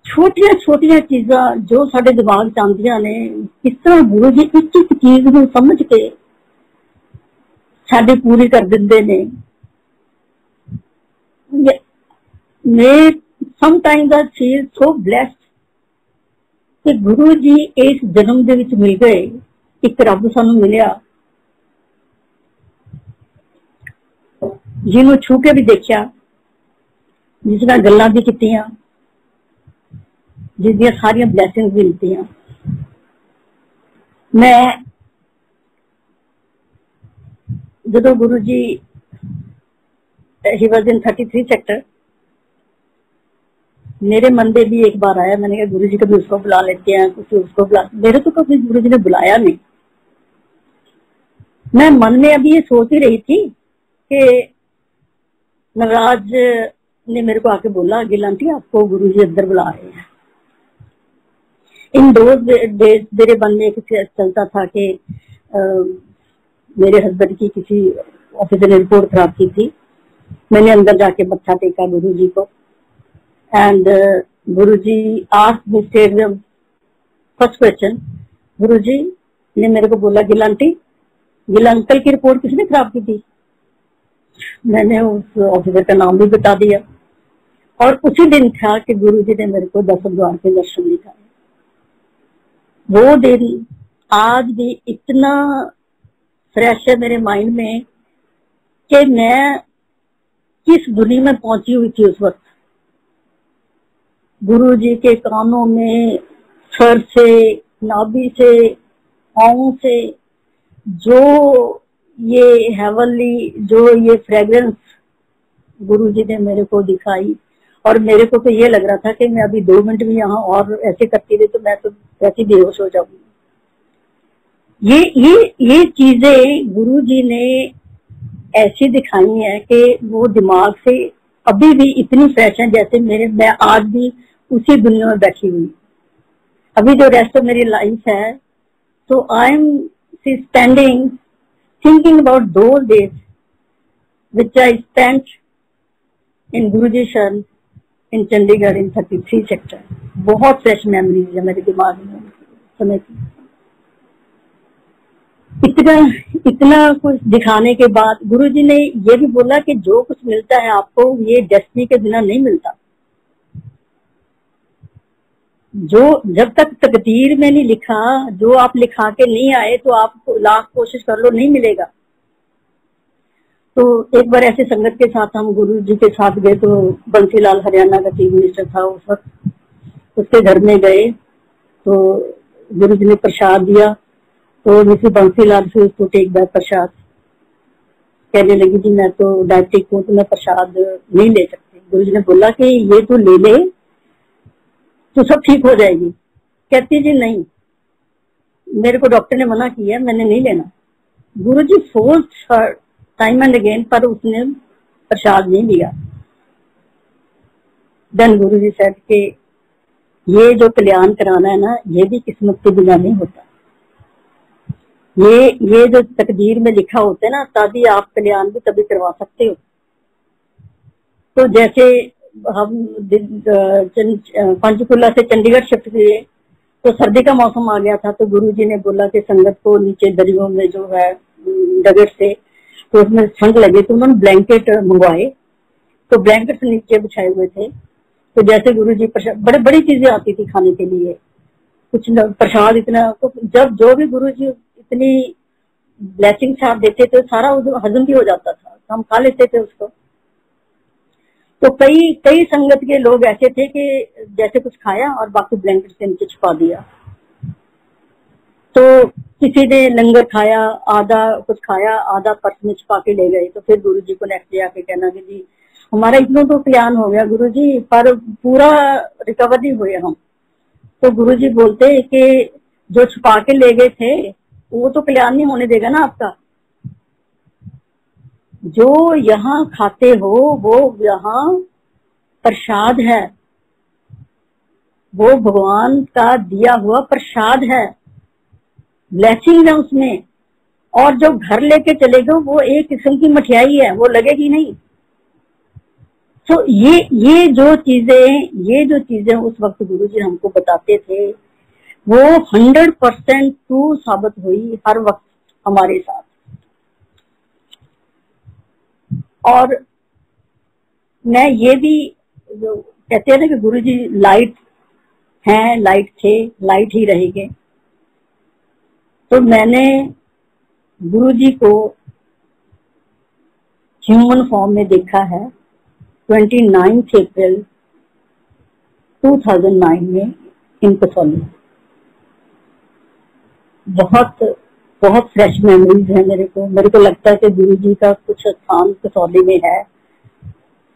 छोटिया छोटिया चीजा जो साडे दिमाग च आंदियां ने, किस तरह गुरु जी एक एक चीज नूं समझ के साडी पूरी कर दिंदे ने। मैं sometimes I feel so blessed कि गुरु जी इस जन्म दे विच मिल गए, एक रब सानू मिलिया जिन्हों छू के भी देखा, जिस नाल गल्लां भी कीतियां, जिसदियां सारियां ब्लैसिंग्स भी मिलतियां। मैं जदों गुरु जी ही वाज इन 33 सेक्टर, मेरे मन में भी एक बार आया, मैंने कहा गुरुजी कभी उसको बुला लेते हैं, कुछ उसको बुला, मेरे तो कभी गुरुजी ने बुलाया नहीं। मैं मन में अभी ये सोच ही रही थी कि नवराज ने मेरे को आके बोला, गिल आंटी आपको गुरुजी अंदर बुला रहे हैं। इन 2 डेज मेरे मन में कुछ चलता था कि मेरे हस्बैंड की किसी ऑफिसर ने रिपोर्ट खराब की थी। मैंने अंदर जाके मत्था टेका गुरुजी को, and Guruji asked me straight first question. Guruji ने मेरे को बोला, गिल आंटी, गिल अंकल की रिपोर्ट किसने खराब की थी? मैंने उस ऑफिसर का नाम भी बता दिया। और उसी दिन था कि गुरुजी ने मेरे को 10 द्वार के दर्शन दिखाए। वो दिन आज भी इतना फ्रेश है मेरे माइंड में कि मैं किस दुनिया में पहुंची हुई थी उस वक्त। गुरुजी के कानों में सर से, नाभि से, पाँव से जो ये हेवनली, जो ये फ्रेग्रेंस गुरुजी ने मेरे को दिखाई, और मेरे को तो ये लग रहा था कि मैं अभी 2 मिनट में यहाँ और ऐसे करती रही तो मैं तो ऐसी बेहोश हो जाऊंगी। ये चीजें गुरुजी ने ऐसी दिखाई है कि वो दिमाग से अभी भी इतनी फ्रेश है जैसे मैं आज भी उसी दुनिया में बैठी हुई। अभी जो रेस्ट ऑफ मेरी लाइफ है, तो I am standing thinking about those days which I spent in Guruji Sharan in Chandigarh in 33 sector. बहुत फ्रेश मेमोरीज है मेरे दिमाग में समय की। इतना कुछ दिखाने के बाद गुरुजी ने ये भी बोला कि जो कुछ मिलता है आपको, ये डेस्टिनी के बिना नहीं मिलता। जो जब तक तकदीर में नहीं लिखा, जो आप लिखा के नहीं आए तो आप लाख कोशिश कर लो, नहीं मिलेगा। तो एक बार ऐसे संगत के साथ हम गुरुजी के साथ गए, तो बंसीलाल हरियाणा का चीफ मिनिस्टर था उस वक्त, उसके घर में गए तो गुरुजी ने प्रसाद दिया। तो मिसेस बंसीलाल से उसको टेक बैक प्रसाद, कहने लगी जी मैं तो डायबिटिक हूँ तो मैं प्रसाद नहीं ले सकती। गुरुजी ने बोला कि ये तो ले ले तो सब ठीक हो जाएगी। कहती जी नहीं, मेरे को डॉक्टर ने मना किया, मैंने नहीं लेना। Guruji force her time and again, पर उसने प्रसाद नहीं लिया। देन गुरुजी सेड के ये जो कल्याण कराना है ना, ये भी किस्मत के बिना नहीं होता। ये जो तकदीर में लिखा होता है ना, तभी आप कल्याण भी तभी करवा सकते हो। तो जैसे हम पंचकुला से चंडीगढ़ शिफ्ट हुए तो सर्दी का मौसम आ गया था, तो गुरुजी ने बोला कि संगत को नीचे दरियों में जो है डगर से, तो उसमें ठंड लगे तो उन्होंने ब्लैंकेट मंगवाए, तो ब्लैंकेट नीचे बिछाए हुए थे। तो जैसे गुरुजी बड़े बड़ी चीजें आती थी खाने के लिए, कुछ प्रसाद इतना, तो जब जो भी गुरुजी इतनी ब्लेसिंग छाप देते थे सारा हजम भी हो जाता था, हम खा लेते थे उसको। तो कई संगत के लोग ऐसे थे कि जैसे कुछ खाया और बाकी ब्लैंकेट से नीचे छुपा दिया। तो किसी ने लंगर खाया, आधा कुछ खाया, आधा पर्स में छुपा के ले गए। तो फिर गुरुजी को नेक्स्ट डे आके कहना कि जी हमारा इतना तो कल्याण हो गया गुरुजी, पर पूरा रिकवर नहीं हुए हम। तो गुरुजी बोलते कि जो छुपा के ले गए थे वो तो कल्याण नहीं होने देगा ना आपका। जो यहाँ खाते हो वो यहाँ प्रसाद है, वो भगवान का दिया हुआ प्रसाद है, ब्लेसिंग है उसमें। और जो घर लेके चले गए वो एक किस्म की मठियाई है, वो लगेगी नहीं। तो ये जो चीजें उस वक्त गुरुजी हमको बताते थे वो 100% ट्रू साबित हुई हर वक्त हमारे साथ। और मैं ये भी जो कहते हैं ना कि गुरुजी लाइट हैं, लाइट थे, लाइट ही रहेंगे। तो मैंने गुरुजी को ह्यूमन फॉर्म में देखा है 29 अप्रैल 2009 में इन कसौली। बहुत फ्रेश मेमोरीज है मेरे को लगता है कि गुरुजी का कुछ स्थान कसौली में है।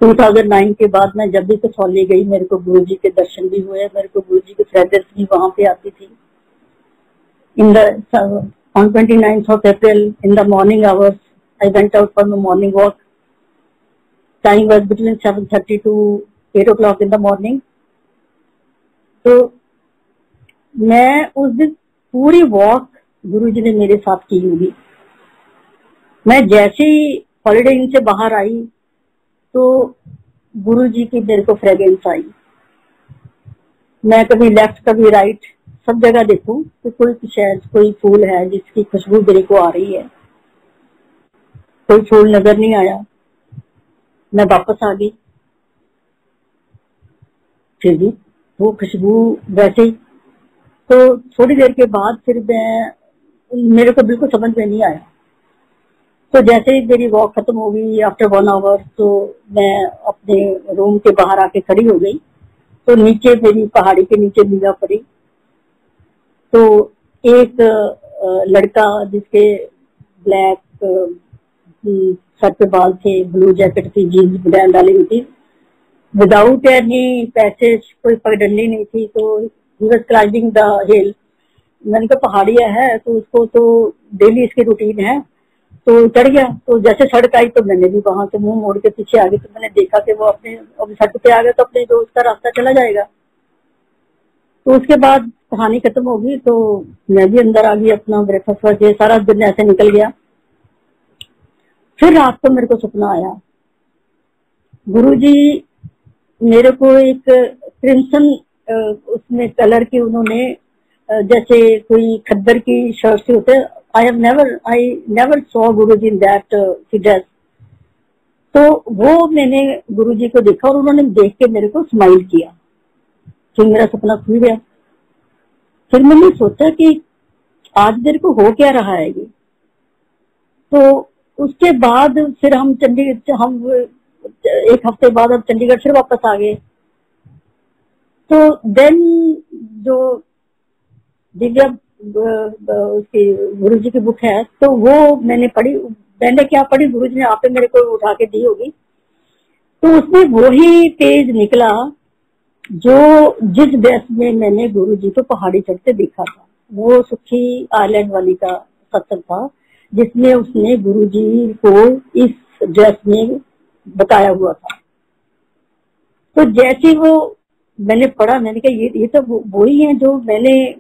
2009 के बाद मैं जब भी कसौली गई मेरे को गुरु जी के दर्शन भी हुए, मेरे को गुरु जी की फ्रेग्रेंस भी वहां पे आती थी। In the on 29th of April in the morning hours I went out for my morning walk. Time was between 7:30 to 8 o'clock in the morning. तो मैं उस दिन पूरी वॉक गुरु जी ने मेरे साथ की होगी। मैं जैसे ही हॉलिडे इन से बाहर आई तो गुरु जी की मेरे को फ्रेग्रेंस आई। मैं कभी लेफ्ट कभी राइट सब जगह देखूं तो कोई शायद कोई फूल है जिसकी खुशबू मेरे को आ रही है, कोई फूल नजर नहीं आया। मैं वापस आ गई, फिर भी वो खुशबू वैसे ही। तो थोड़ी देर के बाद फिर मेरे को बिल्कुल समझ में नहीं आया। तो जैसे ही मेरी वॉक खत्म हो गई आफ्टर 1 आवर, तो मैं अपने रूम के बाहर आके खड़ी हो गई। तो नीचे मेरी पहाड़ी के नीचे निगाह पड़ी तो एक लड़का जिसके ब्लैक सर पे बाल थे, ब्लू जैकेट थी, जीन्स बनियान डाली हुई थी, विदाउट एनी पैसेज, कोई पगडंडी नहीं थी, तो ही वाज क्लाइंबिंग द हिल। मैंने कहा पहाड़िया है तो उसको तो डेली इसकी रूटीन है, तो चढ़ गया। तो जैसे सड़क आई तो मैंने भी वहां से मुंह मोड़ के पीछे आ गई। तो मैंने देखा कि वो अपने सड़क पे आ गया तो अपने दोस्त का रास्ता चला जाएगा। तो उसके बाद कहानी खत्म हो गई। तो मैं भी अंदर आ गई, अपना ब्रेकफास्ट करके सारा दिन ऐसे निकल गया। फिर रात को मेरे को सपना आया, गुरुजी मेरे को एक क्रिम्सन उसमें कलर की उन्होंने जैसे कोई खद्दर की शर्ट से होते, I never saw Guruji in that dress. तो वो मैंने गुरुजी को देखा और उन्होंने देख के मेरे को स्माइल किया। फिर मेरा सपना खुल गया। फिर मैंने सोचा कि आज मेरे को हो क्या रहा है ये। तो उसके बाद फिर हम एक हफ्ते बाद हम चंडीगढ़ फिर वापस आ गए। तो देन जो दिव्या उसकी गुरुजी की बुक है तो वो मैंने पढ़ी। मैंने क्या पढ़ी, गुरुजी ने आपे मेरे को उठा के दी होगी। तो उसमें वही पेज निकला जो जिस ड्रेस में मैंने गुरुजी को पहाड़ी चढ़ते देखा था। वो सुखी आइलैंड वाली का सत्संग था जिसमें उसने गुरुजी को इस ड्रेस में बताया हुआ था। तो जैसे वो मैंने पढ़ा, मैंने कहा ये तो वही है जो मैंने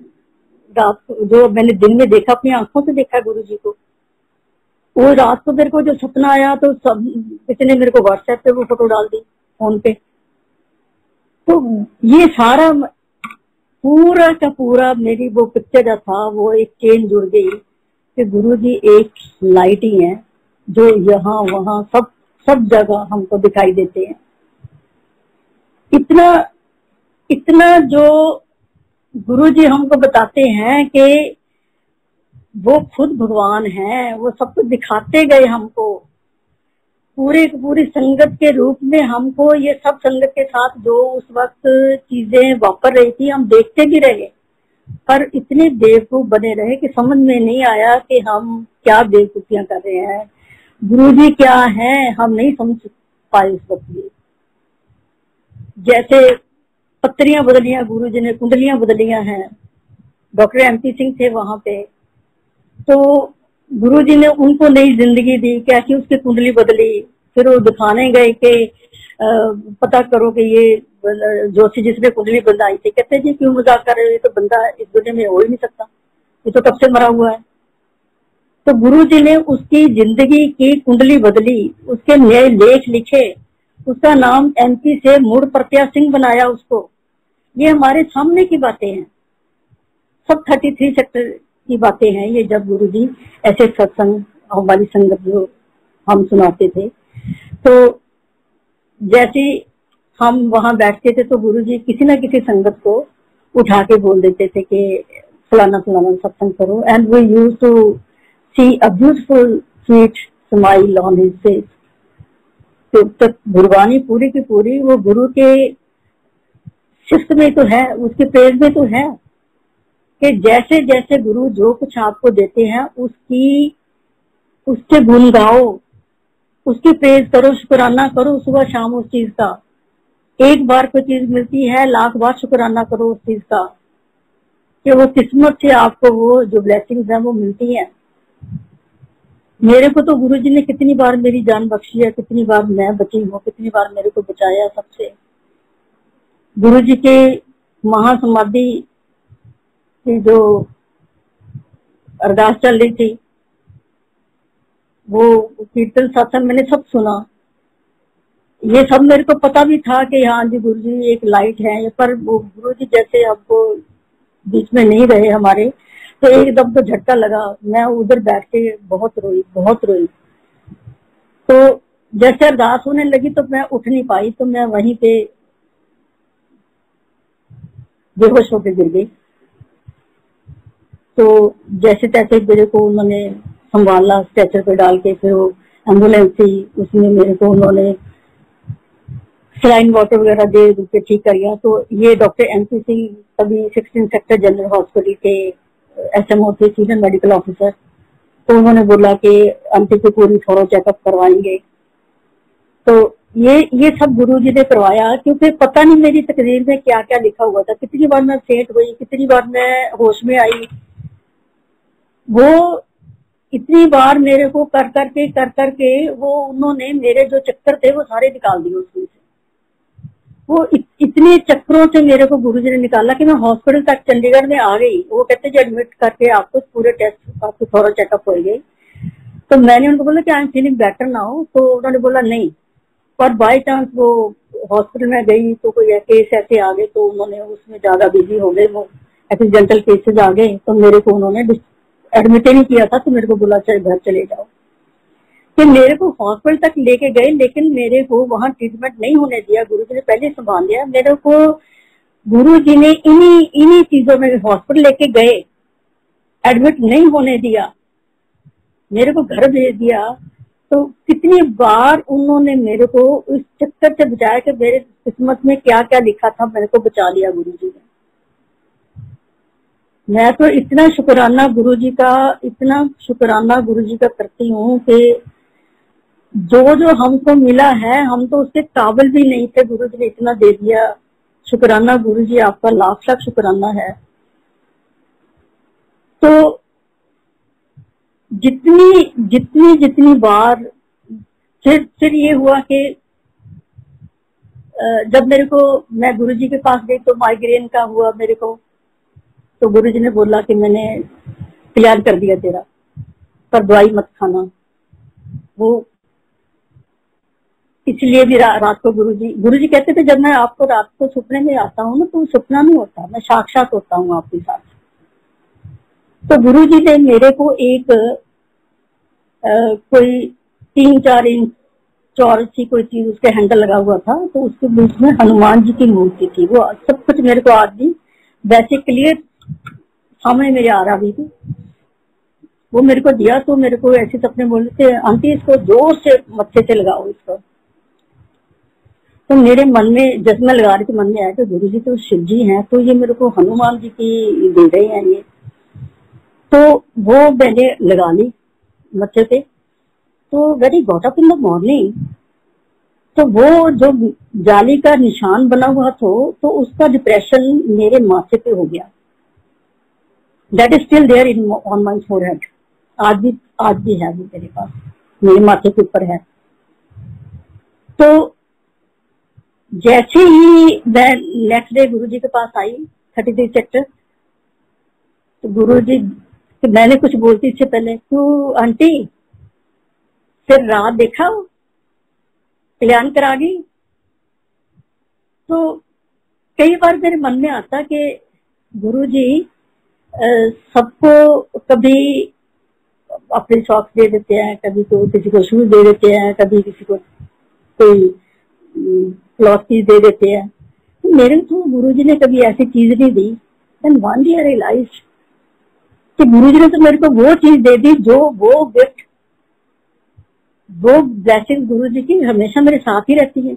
दिन में देखा, अपनी आंखों से देखा गुरुजी को। वो रात को मेरे को जो सपना आया तो सब किसी ने मेरे को व्हाट्सएप पे वो फोटो डाल दी फोन पे। तो ये सारा पूरा का पूरा मेरी वो पिक्चर जो था वो एक चेन जुड़ गई कि गुरुजी एक लाइट ही है जो यहाँ वहाँ सब जगह हमको दिखाई देते हैं। इतना जो गुरुजी हमको बताते हैं कि वो खुद भगवान है, वो सब कुछ दिखाते गए हमको पूरी संगत के रूप में। हमको ये सब संगत के साथ जो उस वक्त चीजें वापर रही थी हम देखते भी रहे, पर इतने बेवकूफ बने रहे कि समझ में नहीं आया कि हम क्या बेवकूफियां कर रहे हैं, गुरुजी क्या है हम नहीं समझ पाए उस वक्त। ये जैसे पत्रियां बदलियां, गुरुजी ने कुंडलियां बदलियां हैं। डॉक्टर MP सिंह थे वहां पे, तो गुरुजी ने उनको नई जिंदगी दी, कैसी उसकी कुंडली बदली। फिर वो दिखाने गए कि पता करो कि ये जोशी जिसने कुंडली बनाई थी। कहते जी क्यों मजाक कर रहे हो, ये तो बंदा इस दुनिया में हो ही नहीं सकता, ये तो कब से मरा हुआ है। तो गुरुजी ने उसकी जिंदगी की कुंडली बदली, उसके नए लेख लिखे, उसका नाम MP से मुड़ प्रत्या सिंह बनाया उसको। ये हमारे सामने की बातें हैं, सब 33 सेक्टर की बातें हैं ये। जब गुरुजी ऐसे सत्संग हमारी संगत जो हम सुनाते थे, तो जैसे हम वहां बैठते थे तो गुरुजी किसी ना किसी संगत को उठा के बोल देते थे कि फलाना फलाना सत्संग करो। And we used to see a beautiful sweet smile on his face. तो गुरबानी पूरी की पूरी वो गुरु के शिष्ट में तो है, उसके प्रेम में तो है कि जैसे जैसे गुरु जो कुछ आपको देते हैं उसके गुण गाओ, उसकी प्रेज करो, शुक्राना करो सुबह शाम उस चीज का। एक बार कोई चीज मिलती है, लाख बार शुक्राना करो उस चीज का, कि वो किस्मत से आपको वो जो ब्लेसिंग्स है वो मिलती है। मेरे को तो गुरुजी ने कितनी बार मेरी जान बख्शी है, कितनी बार मैं बची हूँ, कितनी बार मेरे को बचाया सबसे। गुरुजी के महासमाधि की जो अरदास चल रही थी, वो कीर्तन सत्संग मैंने सब सुना। ये सब मेरे को पता भी था कि हाँ जी गुरुजी एक लाइट है, पर वो गुरुजी जैसे आपको बीच में नहीं रहे हमारे, तो एकदम तो झटका लगा। मैं उधर बैठ के बहुत रोई, बहुत रोई। तो जैसे अरदास होने लगी तो मैं उठ नहीं पाई, तो मैं वहीं पे बेहोश होकर गिर गई। तो जैसे तैसे मेरे को उन्होंने संभाला, स्ट्रेचर पे डाल के, फिर वो एम्बुलेंस थी, उसमें मेरे को उन्होंने सलाइन वाटर वगैरह दे के ठीक कर गया। तो ये डॉक्टर MP सिंह तभी 16 सेक्टर जनरल हॉस्पिटल के SMO थे, सीनियर मेडिकल ऑफिसर। तो उन्होंने बोला कि आंटी को पूरी थोड़ा चेकअप करवाएंगे। तो ये सब गुरुजी ने करवाया, क्योंकि पता नहीं मेरी तकदीर में क्या क्या लिखा हुआ था। कितनी बार मैं सेट हुई, कितनी बार मैं होश में आई, वो इतनी बार मेरे को कर करके वो उन्होंने मेरे जो चक्कर थे वो सारे निकाल दिए उसमें से। वो इतने चक्करों से मेरे को गुरुजी ने निकाला कि मैं हॉस्पिटल तक चंडीगढ़ में आ गई। वो कहते जी एडमिट करके आपको पूरे टेस्ट, आपको थोड़ा चेकअप होएंगे। तो मैंने उनको बोला कि I am feeling better now. तो उन्होंने बोला नहीं, पर बाय चांस वो हॉस्पिटल में गई तो कोई केस ऐसे आ गए, तो उन्होंने उसमें ज्यादा बिजी हो गए, वो एक्सीडेंटल केसेस आ गए, तो मेरे को उन्होंने एडमिट ही नहीं किया था। तो मेरे को बोला चल घर चले जाओ। कि मेरे को हॉस्पिटल तक लेके गए, लेकिन मेरे को वहां ट्रीटमेंट नहीं होने दिया। गुरुजी ने पहले संभाल लिया मेरे को। गुरुजी ने इन्हीं चीजों में हॉस्पिटल लेके गए, एडमिट नहीं होने दिया, मेरे को घर भेज दिया। तो कितनी बार उन्होंने मेरे को इस चक्कर से बचाया कि मेरे किस्मत में क्या क्या लिखा था, मेरे को बचा लिया गुरुजी ने। मैं तो इतना शुक्राना गुरुजी का, इतना शुक्राना गुरुजी का करती हूँ कि जो हमको मिला है, हम तो उसके काबिल भी नहीं थे, गुरुजी ने इतना दे दिया। शुक्राना गुरुजी, आपका लाख लाख शुक्राना है। तो जितनी बार फिर ये हुआ कि जब मेरे को, मैं गुरुजी के पास गई तो माइग्रेन का हुआ मेरे को। तो गुरुजी ने बोला कि मैंने क्लियर कर दिया तेरा, पर दवाई मत खाना। वो इसलिए भी रात को गुरुजी कहते थे जब मैं आपको रात को सपने में आता हूँ ना, तो सपना नहीं होता, मैं साक्षात होता हूँ आपके साथ। तो गुरुजी ने मेरे को एक कोई 3-4 इंच चौरस सी कोई चीज, उसके हैंडल लगा हुआ था, तो उसके बीच में हनुमान जी की मूर्ति थी। वो सब कुछ मेरे को आज भी वैसे क्लियर सामने मेरे आ रहा भी थी। वो मेरे को दिया तो मेरे को ऐसे सपने बोले थे, आंटी इसको जोर से मत्थे से लगाओ इसको। तो मेरे मन में, जब मैं लगा रही थी, मन में आया कि गुरुजी तो शिव जी हैं, तो ये मेरे को हनुमान जी की दे रहे हैं ये। तो वो मैंने लगा ली मत्थे पे। तो when I got up in the morning, तो वो जो जाली का निशान बना हुआ तो उसका डिप्रेशन मेरे माथे पे हो गया। That is still there in on my forehead. आज भी है वो मेरे पास, मेरे माथे के ऊपर है। तो जैसे ही मैं नेक्स्ट डे गुरुजी के पास आई 33 सेक्टर, तो गुरुजी, मैंने कुछ बोलती इससे पहले, तू आंटी फिर रात देखा कल्याण करा गई। तो कई बार मेरे मन में आता कि गुरुजी सबको कभी अपने शौक दे देते हैं, कभी तो किसी को शूज दे देते हैं, कभी किसी को कोई क्लॉथ चीज दे देते हैं। तो मेरे को गुरुजी ने कभी ऐसी चीज नहीं दी। Then one day I realized कि गुरुजी ने तो मेरे को वो चीज दे दी, जो वो गिफ्ट, वो ब्लेसिंग गुरुजी की हमेशा मेरे साथ ही रहती है।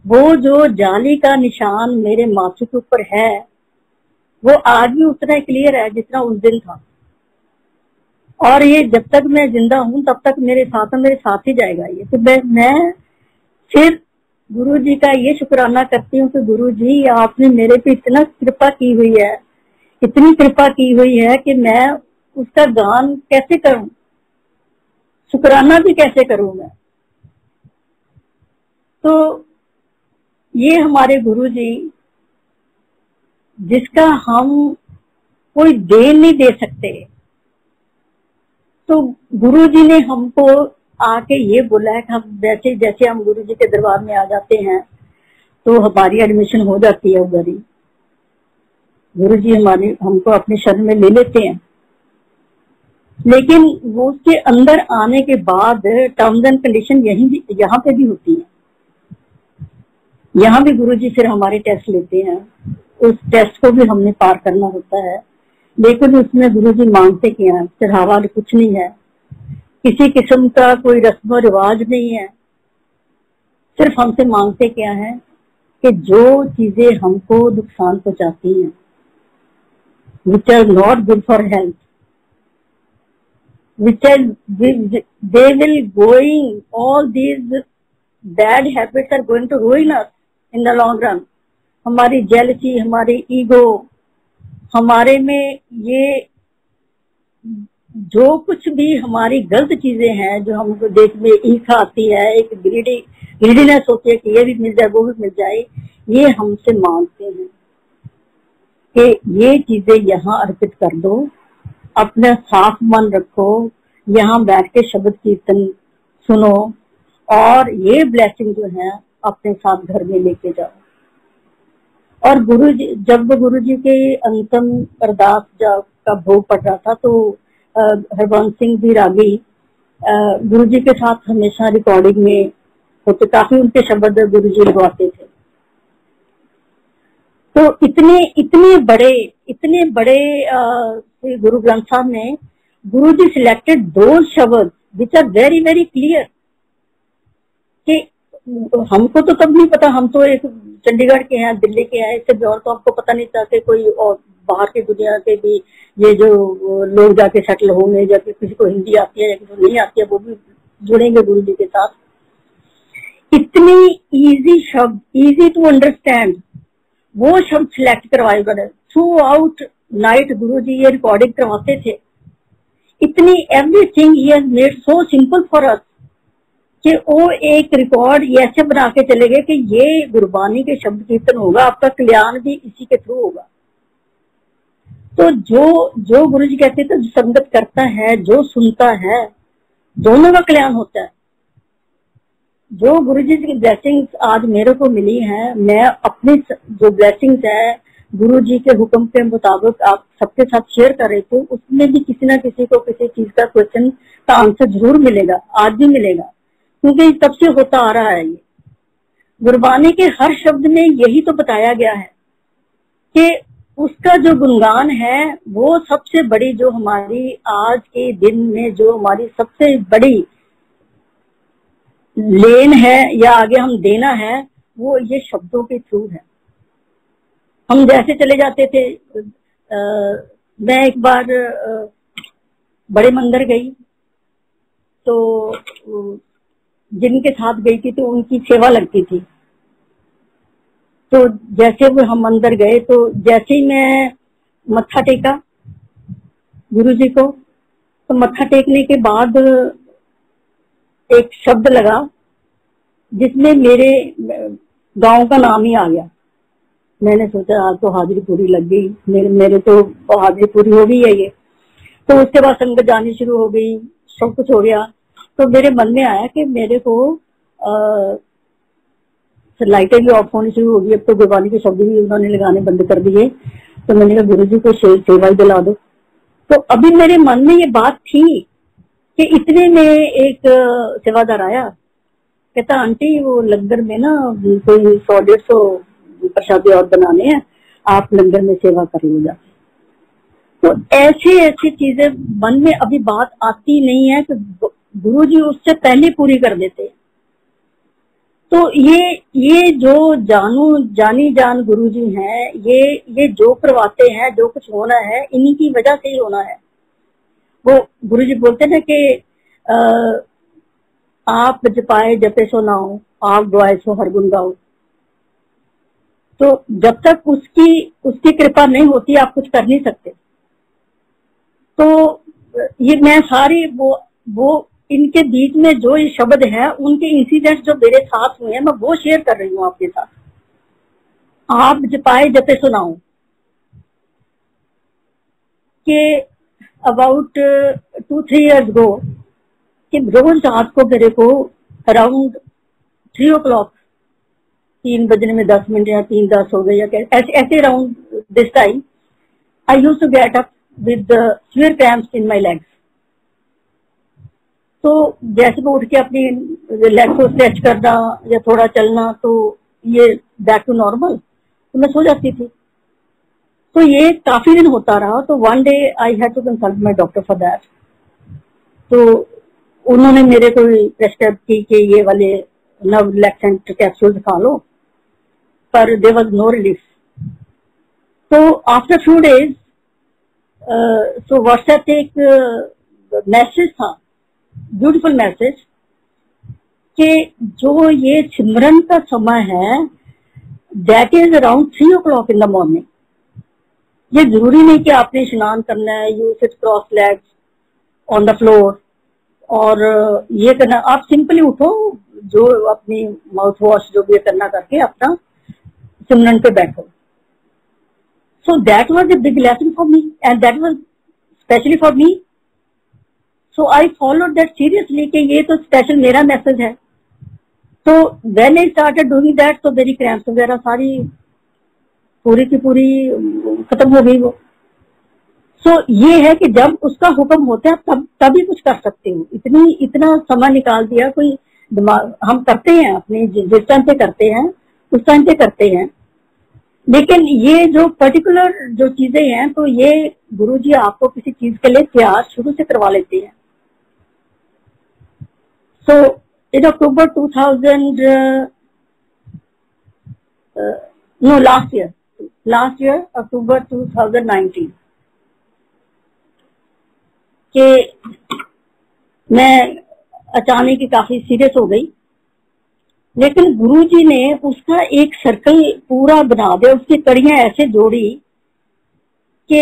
वो जो जाली का निशान मेरे माथे के ऊपर है, वो आज भी उतना क्लियर है जितना उस दिन था। और ये जब तक मैं जिंदा हूं तब तक मेरे साथ ही जाएगा ये। तो मैं फिर गुरु जी का ये शुक्राना करती हूँ कि गुरु जी आपने मेरे पे इतना कृपा की हुई है, इतनी कृपा की हुई है कि मैं उसका गान कैसे करूं, शुक्राना भी कैसे करूं मैं। तो ये हमारे गुरु जी जिसका हम कोई देन नहीं दे सकते। तो गुरु जी ने हमको आके ये बोला है कि हम जैसे जैसे हम गुरु जी के दरबार में आ जाते हैं तो हमारी एडमिशन हो जाती है उधर ही। गुरु जी हमको अपने शरण में ले लेते हैं, लेकिन वो उसके अंदर आने के बाद टर्म्स एंड कंडीशन यहाँ पे भी होती है। यहाँ भी गुरु जी फिर हमारे टेस्ट लेते हैं, उस टेस्ट को भी हमने पार करना होता है। लेकिन उसमें गुरु जी मांगते क्या है, चढ़ावा कुछ नहीं है, किसी किस्म का कोई रस्म रिवाज नहीं है। सिर्फ हमसे मांगते क्या है कि जो चीजें हमको नुकसान पहुंचाती हैं, which are not good for health, they will going, all these bad habits are going to ruin us in the long run। हमारी जेलसी, हमारी ईगो, हमारे में ये जो कुछ भी हमारी गलत चीजें हैं जो हमको देख में ईर्ष्या आती है, एक ग्रीडीनेस होती है कि ये भी मिल जाए वो भी मिल जाए, ये हमसे मांगते हैं कि ये चीजें यहाँ अर्पित कर दो, अपना साफ मन रखो, यहाँ बैठ के शब्द कीर्तन सुनो और ये ब्लेसिंग जो है अपने साथ घर में लेके जाओ। और जब गुरु जी के अंतिम अरदास का भोग पड़ रहा था तो हरबंस सिंह जी रागी गुरु जी के साथ हमेशा रिकॉर्डिंग में होते, काफी उनके शब्द गुरु जी लगवाते थे। तो इतने बड़े गुरु ग्रंथ साहब में गुरु जी सिलेक्टेड दो शब्द which are very very clear कि हमको तो तब नहीं पता, हम तो एक चंडीगढ़ के हैं, दिल्ली के हैं, इससे और तो हमको पता नहीं चाहते कोई और बाहर की दुनिया के भी ये जो लोग जाके सेटल होंगे, जाके किसी को हिंदी आती है या किसी को नहीं आती है वो भी जुड़ेंगे गुरु जी के साथ। इतनी इजी शब्द, इजी टू अंडरस्टैंड, वो शब्द सिलेक्ट करवाए गए। थ्रू आउट नाइट गुरु जी ये रिकॉर्डिंग करवाते थे। इतनी everything he has made so simple for us कि वो एक रिकॉर्ड ऐसे बना के चले गए कि ये गुरबानी के शब्द कीर्तन होगा, आपका कल्याण भी इसी के थ्रू होगा। तो जो गुरु जी कहते थे, जो संगत करता है, जो सुनता है, दोनों का कल्याण होता है। जो गुरु जी की ब्लेसिंग्स आज मेरे को मिली हैं, मैं अपनी जो ब्लेसिंग्स है गुरु जी के हुक्म के मुताबिक आप सबके साथ शेयर कर रही थी, उसमें भी किसी न किसी को किसी चीज का क्वेश्चन का आंसर जरूर मिलेगा, आज भी मिलेगा, क्योंकि तब से होता आ रहा है। ये गुरबानी के हर शब्द में यही तो बताया गया है कि उसका जो गुणगान है वो सबसे बड़ी, जो हमारी आज के दिन में जो हमारी सबसे बड़ी लेन है या आगे हम देना है, वो ये शब्दों के थ्रू है। हम जैसे चले जाते थे, मैं एक बार बड़े मंदिर गई तो जिनके साथ गई थी तो उनकी सेवा लगती थी। तो जैसे वो हम अंदर गए तो जैसे ही मैं मत्था टेका गुरु जी को, तो मत्था टेकने के बाद एक शब्द लगा जिसमें मेरे गांव का नाम ही आ गया। मैंने सोचा आज तो हाजिरी पूरी लग गई, मेरे तो हाजिरी पूरी हो गई है ये। तो उसके बाद संगत जानी शुरू हो गई, सब कुछ हो गया। तो मेरे मन में आया कि मेरे को लाइटें भी ऑफ होनी शुरू हो गई, अब तो गुरबानी के शब्द भी उन्होंने लगाने बंद कर दिए। तो मैंने कहा गुरु जी को सेवा ही दिला दो। तो अभी मेरे मन में ये बात थी कि इतने में एक सेवादार आया, कहता आंटी वो लंगर में ना कोई 100-150 प्रसादी और बनाने हैं, आप लंगर में सेवा कर लो जाके। तो ऐसी चीजें मन में अभी बात आती नहीं है, तो गुरु जी उससे पहले पूरी कर देते हैं। तो ये जो जानी जान गुरु जी हैं, ये जो करवाते हैं, जो कुछ होना है इन्हीं की वजह से ही होना है। वो गुरुजी बोलते ना कि आप जपाए जपे सो नाओ, आप दुआए सो हर गुण गाओ। तो जब तक उसकी कृपा नहीं होती आप कुछ कर नहीं सकते। तो ये मैं सारी वो इनके बीच में जो ये शब्द है, उनके इंसिडेंट्स जो मेरे साथ हुए हैं, मैं वो शेयर कर रही हूँ आपके साथ। आप जपाए जपे सुनाओ कि अबाउट 2-3 years गो कि रोज रात को मेरे को अराउंड 3 o'clock, 3 बजने में 10 मिनट या 3:10 हो गए या ऐसे around this time I used to get up with severe cramps in my legs। तो जैसे मैं उठ के अपनी लेग को स्ट्रेच करना या थोड़ा चलना, तो ये बैक टू नॉर्मल, तो मैं सो जाती थी। तो ये काफी दिन होता रहा। तो one day I had to consult my doctor for that. तो उन्होंने मेरे को प्रेस्क्राइब की कि ये वाले नर्व रिलैक्सेंट कैप्सूल खा लो, पर देयर वाज नो रिलीफ। तो after few days so WhatsApp पे एक मैसेज था, ब्यूटीफुल मैसेज, कि जो ये सिमरन का समय है that is around 3 o'clock in the morning. ये जरूरी नहीं कि आपने स्नान करना है, you sit cross legs on the floor और ये करना। आप सिंपली उठो, जो अपनी माउथ वॉश जो भी करना करके अपना सिमरन पे बैठो। So that was a big lesson for me and that was specially for me. So I followed that seriously कि ये तो स्पेशल मेरा मैसेज है। तो when I started doing that, तो मेरी क्रैम्प्स वगैरह सारी पूरी की पूरी खत्म हो गई वो। सो ये है कि जब उसका हुक्म होता है तभी कुछ कर सकते हो। इतना समय निकाल दिया कोई दिमाग, हम करते हैं अपने जिस टाइम पे करते हैं उस टाइम पे करते हैं, लेकिन ये जो पर्टिकुलर जो चीजें हैं, तो ये गुरुजी आपको किसी चीज के लिए तैयार शुरू से करवा लेते हैं। सो इन अक्टूबर 2000 नो लास्ट ईयर अक्टूबर 2019 के मैं अचानक ही काफी सीरियस हो गई, लेकिन गुरुजी ने उसका एक सर्कल पूरा बना दिया, उसकी कड़ियां ऐसे जोड़ी कि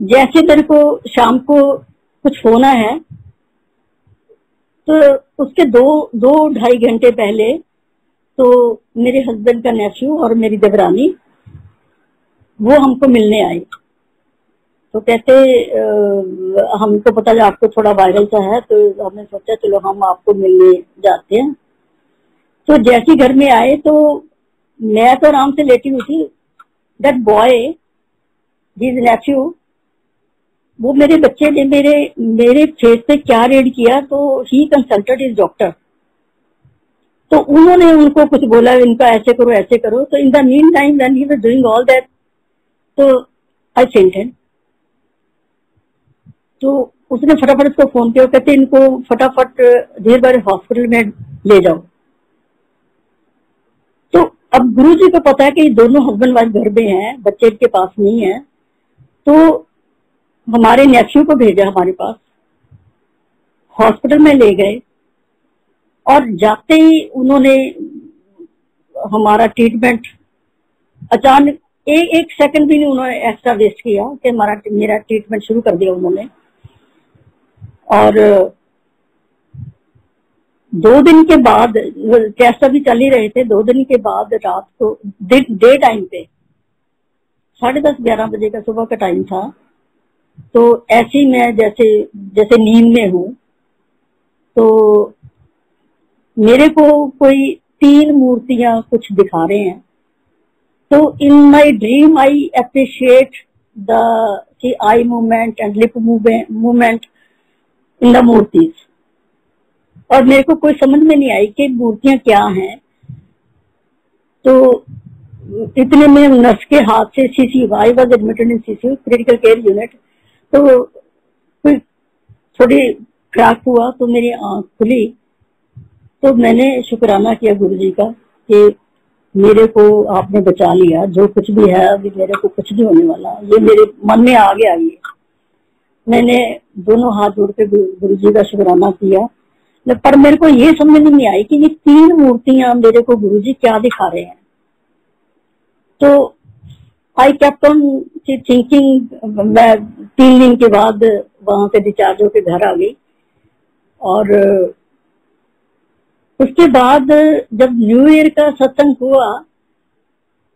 जैसे मेरे को शाम को कुछ होना है, तो उसके 2-2-2.5 घंटे पहले तो मेरे हस्बैंड का नेफ्यू और मेरी देवरानी वो हमको मिलने आए। तो कहते हमको पता है आपको थोड़ा वायरल सा है, तो हमने सोचा चलो हम आपको मिलने जाते हैं। तो जैसे घर में आए तो मैं तो आराम से लेटी हुई थी। दैट बॉय हिज नेफ्यू, वो मेरे बच्चे ने मेरे फेस पे क्या रीड किया, तो ही कंसल्टेड हिज डॉक्टर। तो उन्होंने उनको कुछ बोला, इनका ऐसे करो ऐसे करो। तो in the mean time when he was doing all that, तो आई फेंटेड। तो उसने फटाफट उसको फोन किया, कहते इनको फटाफट धीरबार हॉस्पिटल में ले जाओ। तो अब गुरुजी को पता है कि दोनों हस्बैंड वाइफ घर में हैं, बच्चे के पास नहीं है। तो हमारे नेफ्यू को भेजा हमारे पास, हॉस्पिटल में ले गए और जाते ही उन्होंने हमारा ट्रीटमेंट अचानक एक सेकंड भी नहीं उन्होंने एक्स्ट्रा वेस्ट किया कि मेरा ट्रीटमेंट शुरू कर दिया उन्होंने। और 2 दिन के बाद, टेस्ट अभी चल ही रहे थे, 2 दिन के बाद रात को डे टाइम पे 10:30-11 बजे का सुबह का टाइम था। तो ऐसे ही मैं जैसे नींद में हूँ, तो मेरे को कोई 3 मूर्तियां कुछ दिखा रहे हैं। तो in my dream I appreciate the eye movement and lip movement in the मूर्तिज, और मेरे को कोई समझ में नहीं आई कि मूर्तियां क्या हैं। तो इतने में नर्स के हाथ से CCU, I was admitted in CCU critical care unit, तो कोई थोड़ी क्रैक हुआ तो मेरी आंख खुली। तो मैंने शुक्राना किया गुरुजी का कि मेरे को आपने बचा लिया, जो कुछ भी है अभी मेरे को कुछ नहीं होने वाला। ये मेरे मन में आ गया ये। मैंने दोनों हाथ जोड़ के गुरु जी का शुक्राना किया, पर मेरे को ये समझ नहीं आई कि ये 3 मूर्तियां मेरे को गुरु जी क्या दिखा रहे हैं। तो आई केप्ट ऑन थिंकिंग। मैं 3 दिन के बाद वहां से डिस्चार्ज होकर घर आ गई। और उसके बाद जब न्यू ईयर का सत्संग हुआ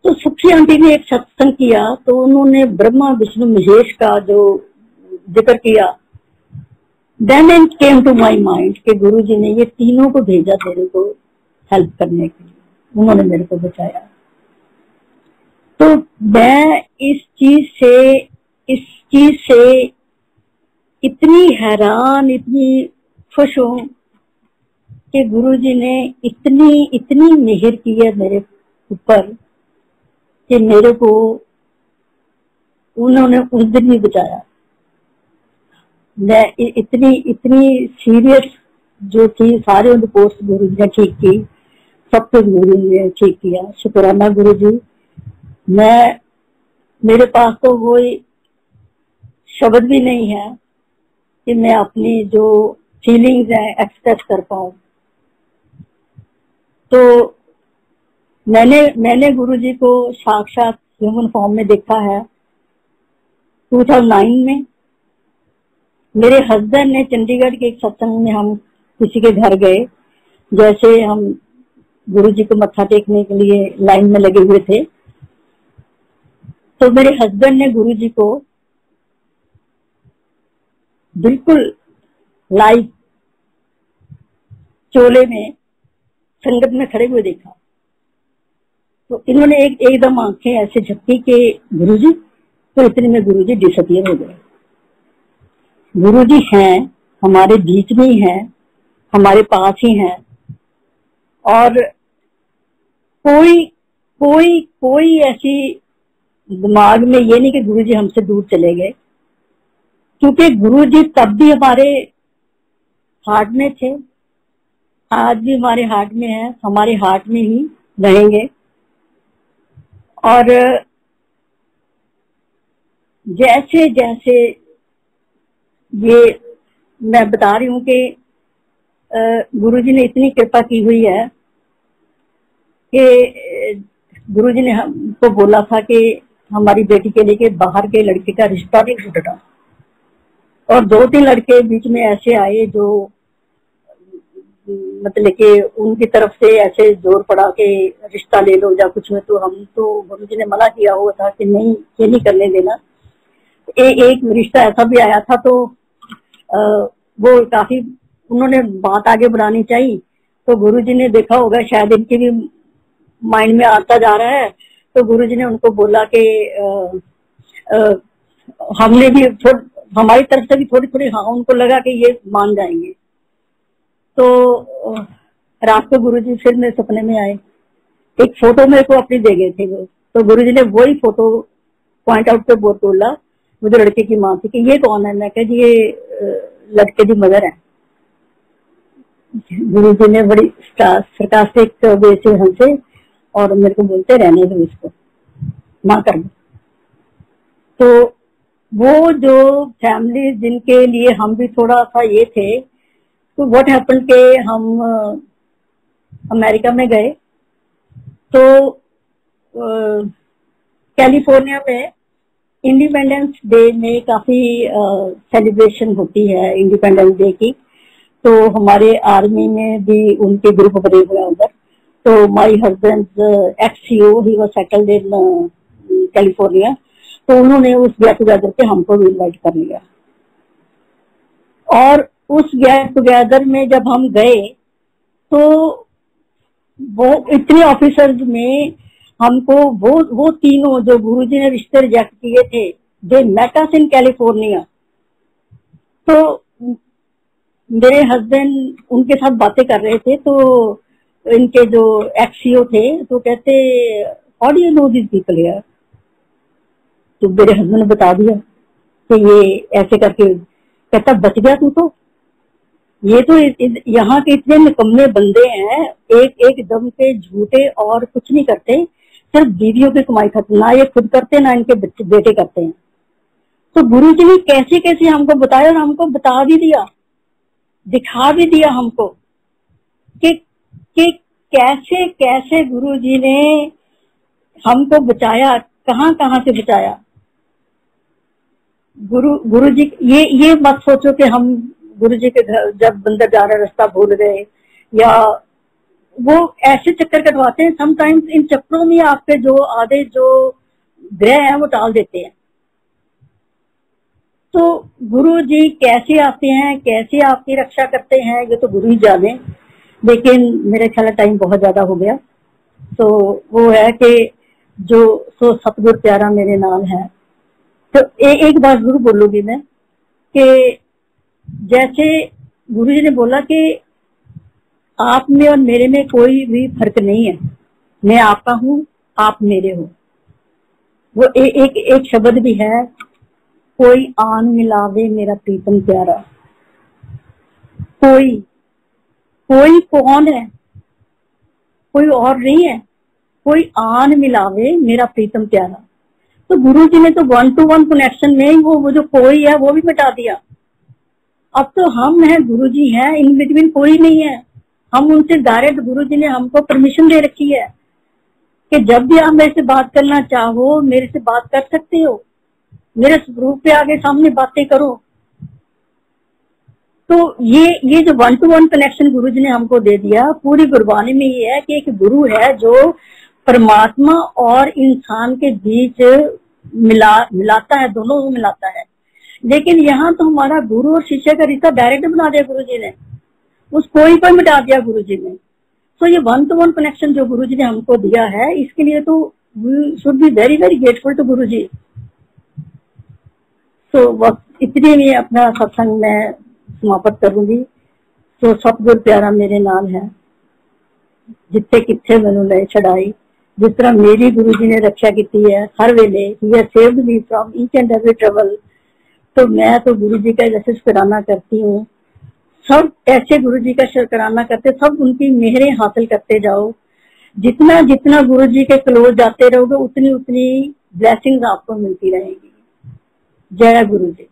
तो सुखी आंटी ने एक सत्संग किया, तो उन्होंने ब्रह्मा विष्णु महेश का जो जिक्र किया। Then it came to my mind कि गुरु जी ने ये तीनों को भेजा तेरे को हेल्प करने के लिए, उन्होंने मेरे को बचाया। तो मैं इस चीज से इतनी हैरान, इतनी खुश हूं कि गुरु जी ने इतनी मेहर की है मेरे ऊपर कि मेरे को उन्होंने उस दिन ही बचाया। मैं इतनी सीरियस जो थी, सारे रिपोर्ट्स गुरु जी ने ठीक की, सब कुछ गुरु जी ने ठीक किया। शुक्राना गुरु जी। मेरे पास तो कोई शब्द भी नहीं है कि मैं अपनी जो फीलिंग्स है एक्सप्रेस कर पाऊं। तो मैंने गुरु जी को साक्षात ह्यूमन फॉर्म में देखा है 2009 में। मेरे हस्बैंड ने चंडीगढ़ के एक सत्संग में, हम किसी के घर गए, जैसे हम गुरु जी को मत्था टेकने के लिए लाइन में लगे हुए थे, तो मेरे हस्बैंड ने गुरु जी को बिल्कुल लाइव चोले में संगत में खड़े हुए देखा। तो इन्होंने एकदम आंखें ऐसे झपकी के गुरु जी, तो इतने में गुरु जी डिसअपियर हो गए। गुरु जी हैं, हमारे बीच में ही हैं, हमारे पास ही हैं। और कोई ऐसी दिमाग में ये नहीं कि गुरु जी हमसे दूर चले गए, क्योंकि गुरु जी तब भी हमारे हार्ट में थे, आज भी हमारे हार्ट में है, हमारे हार्ट में ही रहेंगे। और जैसे जैसे ये मैं बता रही हूँ कि गुरु जी ने इतनी कृपा की हुई है कि गुरु जी ने हमको बोला था कि हमारी बेटी के लिए बाहर के लड़के का रिश्ता नहीं ढूंढना। और 2-3 लड़के बीच में ऐसे आए जो मतलब कि उनकी तरफ से ऐसे जोर पड़ा कि रिश्ता ले लो या कुछ में। तो हम तो गुरु जी ने मना किया हुआ था कि नहीं, ये नहीं करने देना। एक रिश्ता ऐसा भी आया था, तो वो काफी उन्होंने बात आगे बढ़ानी चाहिए, तो गुरु जी ने देखा होगा शायद इनके भी माइंड में आता जा रहा है, तो गुरु जी ने उनको बोला कि हमने भी हमारी तरफ से भी थोड़ी थोड़ी, हाँ, उनको लगा कि ये मान जाएंगे। तो रात को गुरु जी फिर मेरे सपने में आए, एक फोटो मेरे को अपनी दे गए थे वो। तो गुरु जी ने वही फोटो पॉइंट आउट पे बोला, मुझे लड़के की माँ थी, कि ये कौन है? मैं कह जी ये लड़के की मदर है। गुरु जी ने बड़ी सरकास्टिक वे से हमसे, और मेरे को बोलते रहने दो इसको, ना कर दो। तो वो जो फैमिली जिनके लिए हम भी थोड़ा सा ये थे, तो व्हाट हैपन के हम अमेरिका में गए। तो कैलिफोर्निया में इंडिपेंडेंस डे में काफी सेलिब्रेशन होती है इंडिपेंडेंस डे की। तो हमारे आर्मी में भी उनके ग्रुप बने हुए हैं उधर। तो my husband ex CO, he was settled in California, तो उन्होंने उस गेट टुगेदर पे हमको भी इनवाइट कर लिया। और उस गेट टुगेदर में जब हम गए तो वो इतने ऑफिसर्स में हमको वो तीनों जो गुरुजी ने रिश्ते रिजेक्ट किए थे, they met us in California. तो मेरे हस्बैंड उनके साथ बातें कर रहे थे, तो इनके जो एक्स-CO थे तो कहते how do you know this people here? तो मेरे हस्बैंड ने बता दिया कि ये ऐसे करके। कहता बच गया तू तो, ये तो यहाँ के इतने निकम्मे बंदे हैं, एक दम से झूठे और कुछ नहीं करते, सिर्फ बीवियों की कमाई खाते, ना ये खुद करते ना इनके बेटे करते हैं। तो गुरु जी ने कैसे कैसे हमको बताया और हमको बता भी दिया, दिखा भी दिया हमको कि कैसे कैसे गुरु जी ने हमको बचाया, कहाँ कहाँ से बचाया। गुरु जी ये मत सोचो कि हम गुरु जी के घर जब अंदर जा रहे रास्ता भूल गए या वो ऐसे चक्कर कटवाते हैं। समटाइम्स इन चक्करों में आपके जो आधे जो ग्रह हैं वो टाल देते हैं। तो गुरु जी कैसे आते हैं, कैसे आपकी रक्षा करते हैं, ये तो गुरु ही जाने। लेकिन मेरे ख्याल टाइम बहुत ज्यादा हो गया। तो वो है कि जो सो सतगुर प्यारा मेरे नाल है। तो एक बात जरूर बोलूंगी मैं कि जैसे गुरु जी ने बोला कि आप में और मेरे में कोई भी फर्क नहीं है, मैं आपका हूँ, आप मेरे हो। वो एक शब्द भी है, कोई आन मिलावे मेरा प्रीतम प्यारा। कोई कौन है? कोई और नहीं है। कोई आन मिलावे मेरा प्रीतम प्यारा। तो गुरु जी ने तो 1-to-1 कनेक्शन में वो जो कोई है वो भी मिटा दिया। अब तो हम हैं, गुरु जी हैं, इन बिटवीन कोई नहीं है। हम उनसे डायरेक्ट, गुरु जी ने हमको परमिशन दे रखी है कि जब भी आप मेरे से बात करना चाहो मेरे से बात कर सकते हो, मेरे स्वरूप पे आगे सामने बातें करो। तो ये जो 1-to-1 कनेक्शन गुरु जी ने हमको दे दिया, पूरी गुरबानी में ये है कि एक गुरु है जो परमात्मा और इंसान के बीच मिलाता है, दोनों को मिलाता है। लेकिन यहाँ तो हमारा गुरु और शिष्य का रिश्ता डायरेक्ट बना दिया गुरु जी ने, उस कोई पर मिटा दिया गुरु जी ने। तो ये 1-to-1 कनेक्शन जो गुरु जी ने हमको दिया है, इसके लिए तो we should be very very grateful to Guru ji. तो बस इतनी में अपना सत्संग में समाप्त करूंगी। तो सतगुर प्यारा मेरे नाल है, जिथे किथे मैनू ले छड़ाई। जिस तरह मेरी गुरु जी ने रक्षा की है हर वेले, he has saved me from each and every trouble. तो मैं तो गुरु जी का जैसे शुक्राना करती हूँ। सब ऐसे गुरु जी का शुक्राना करते, सब उनकी मेहरें हासिल करते जाओ। जितना जितना गुरु जी के क्लोज जाते रहोगे उतनी उतनी ब्लेसिंग्स आपको मिलती रहेगी। जय गुरु जी।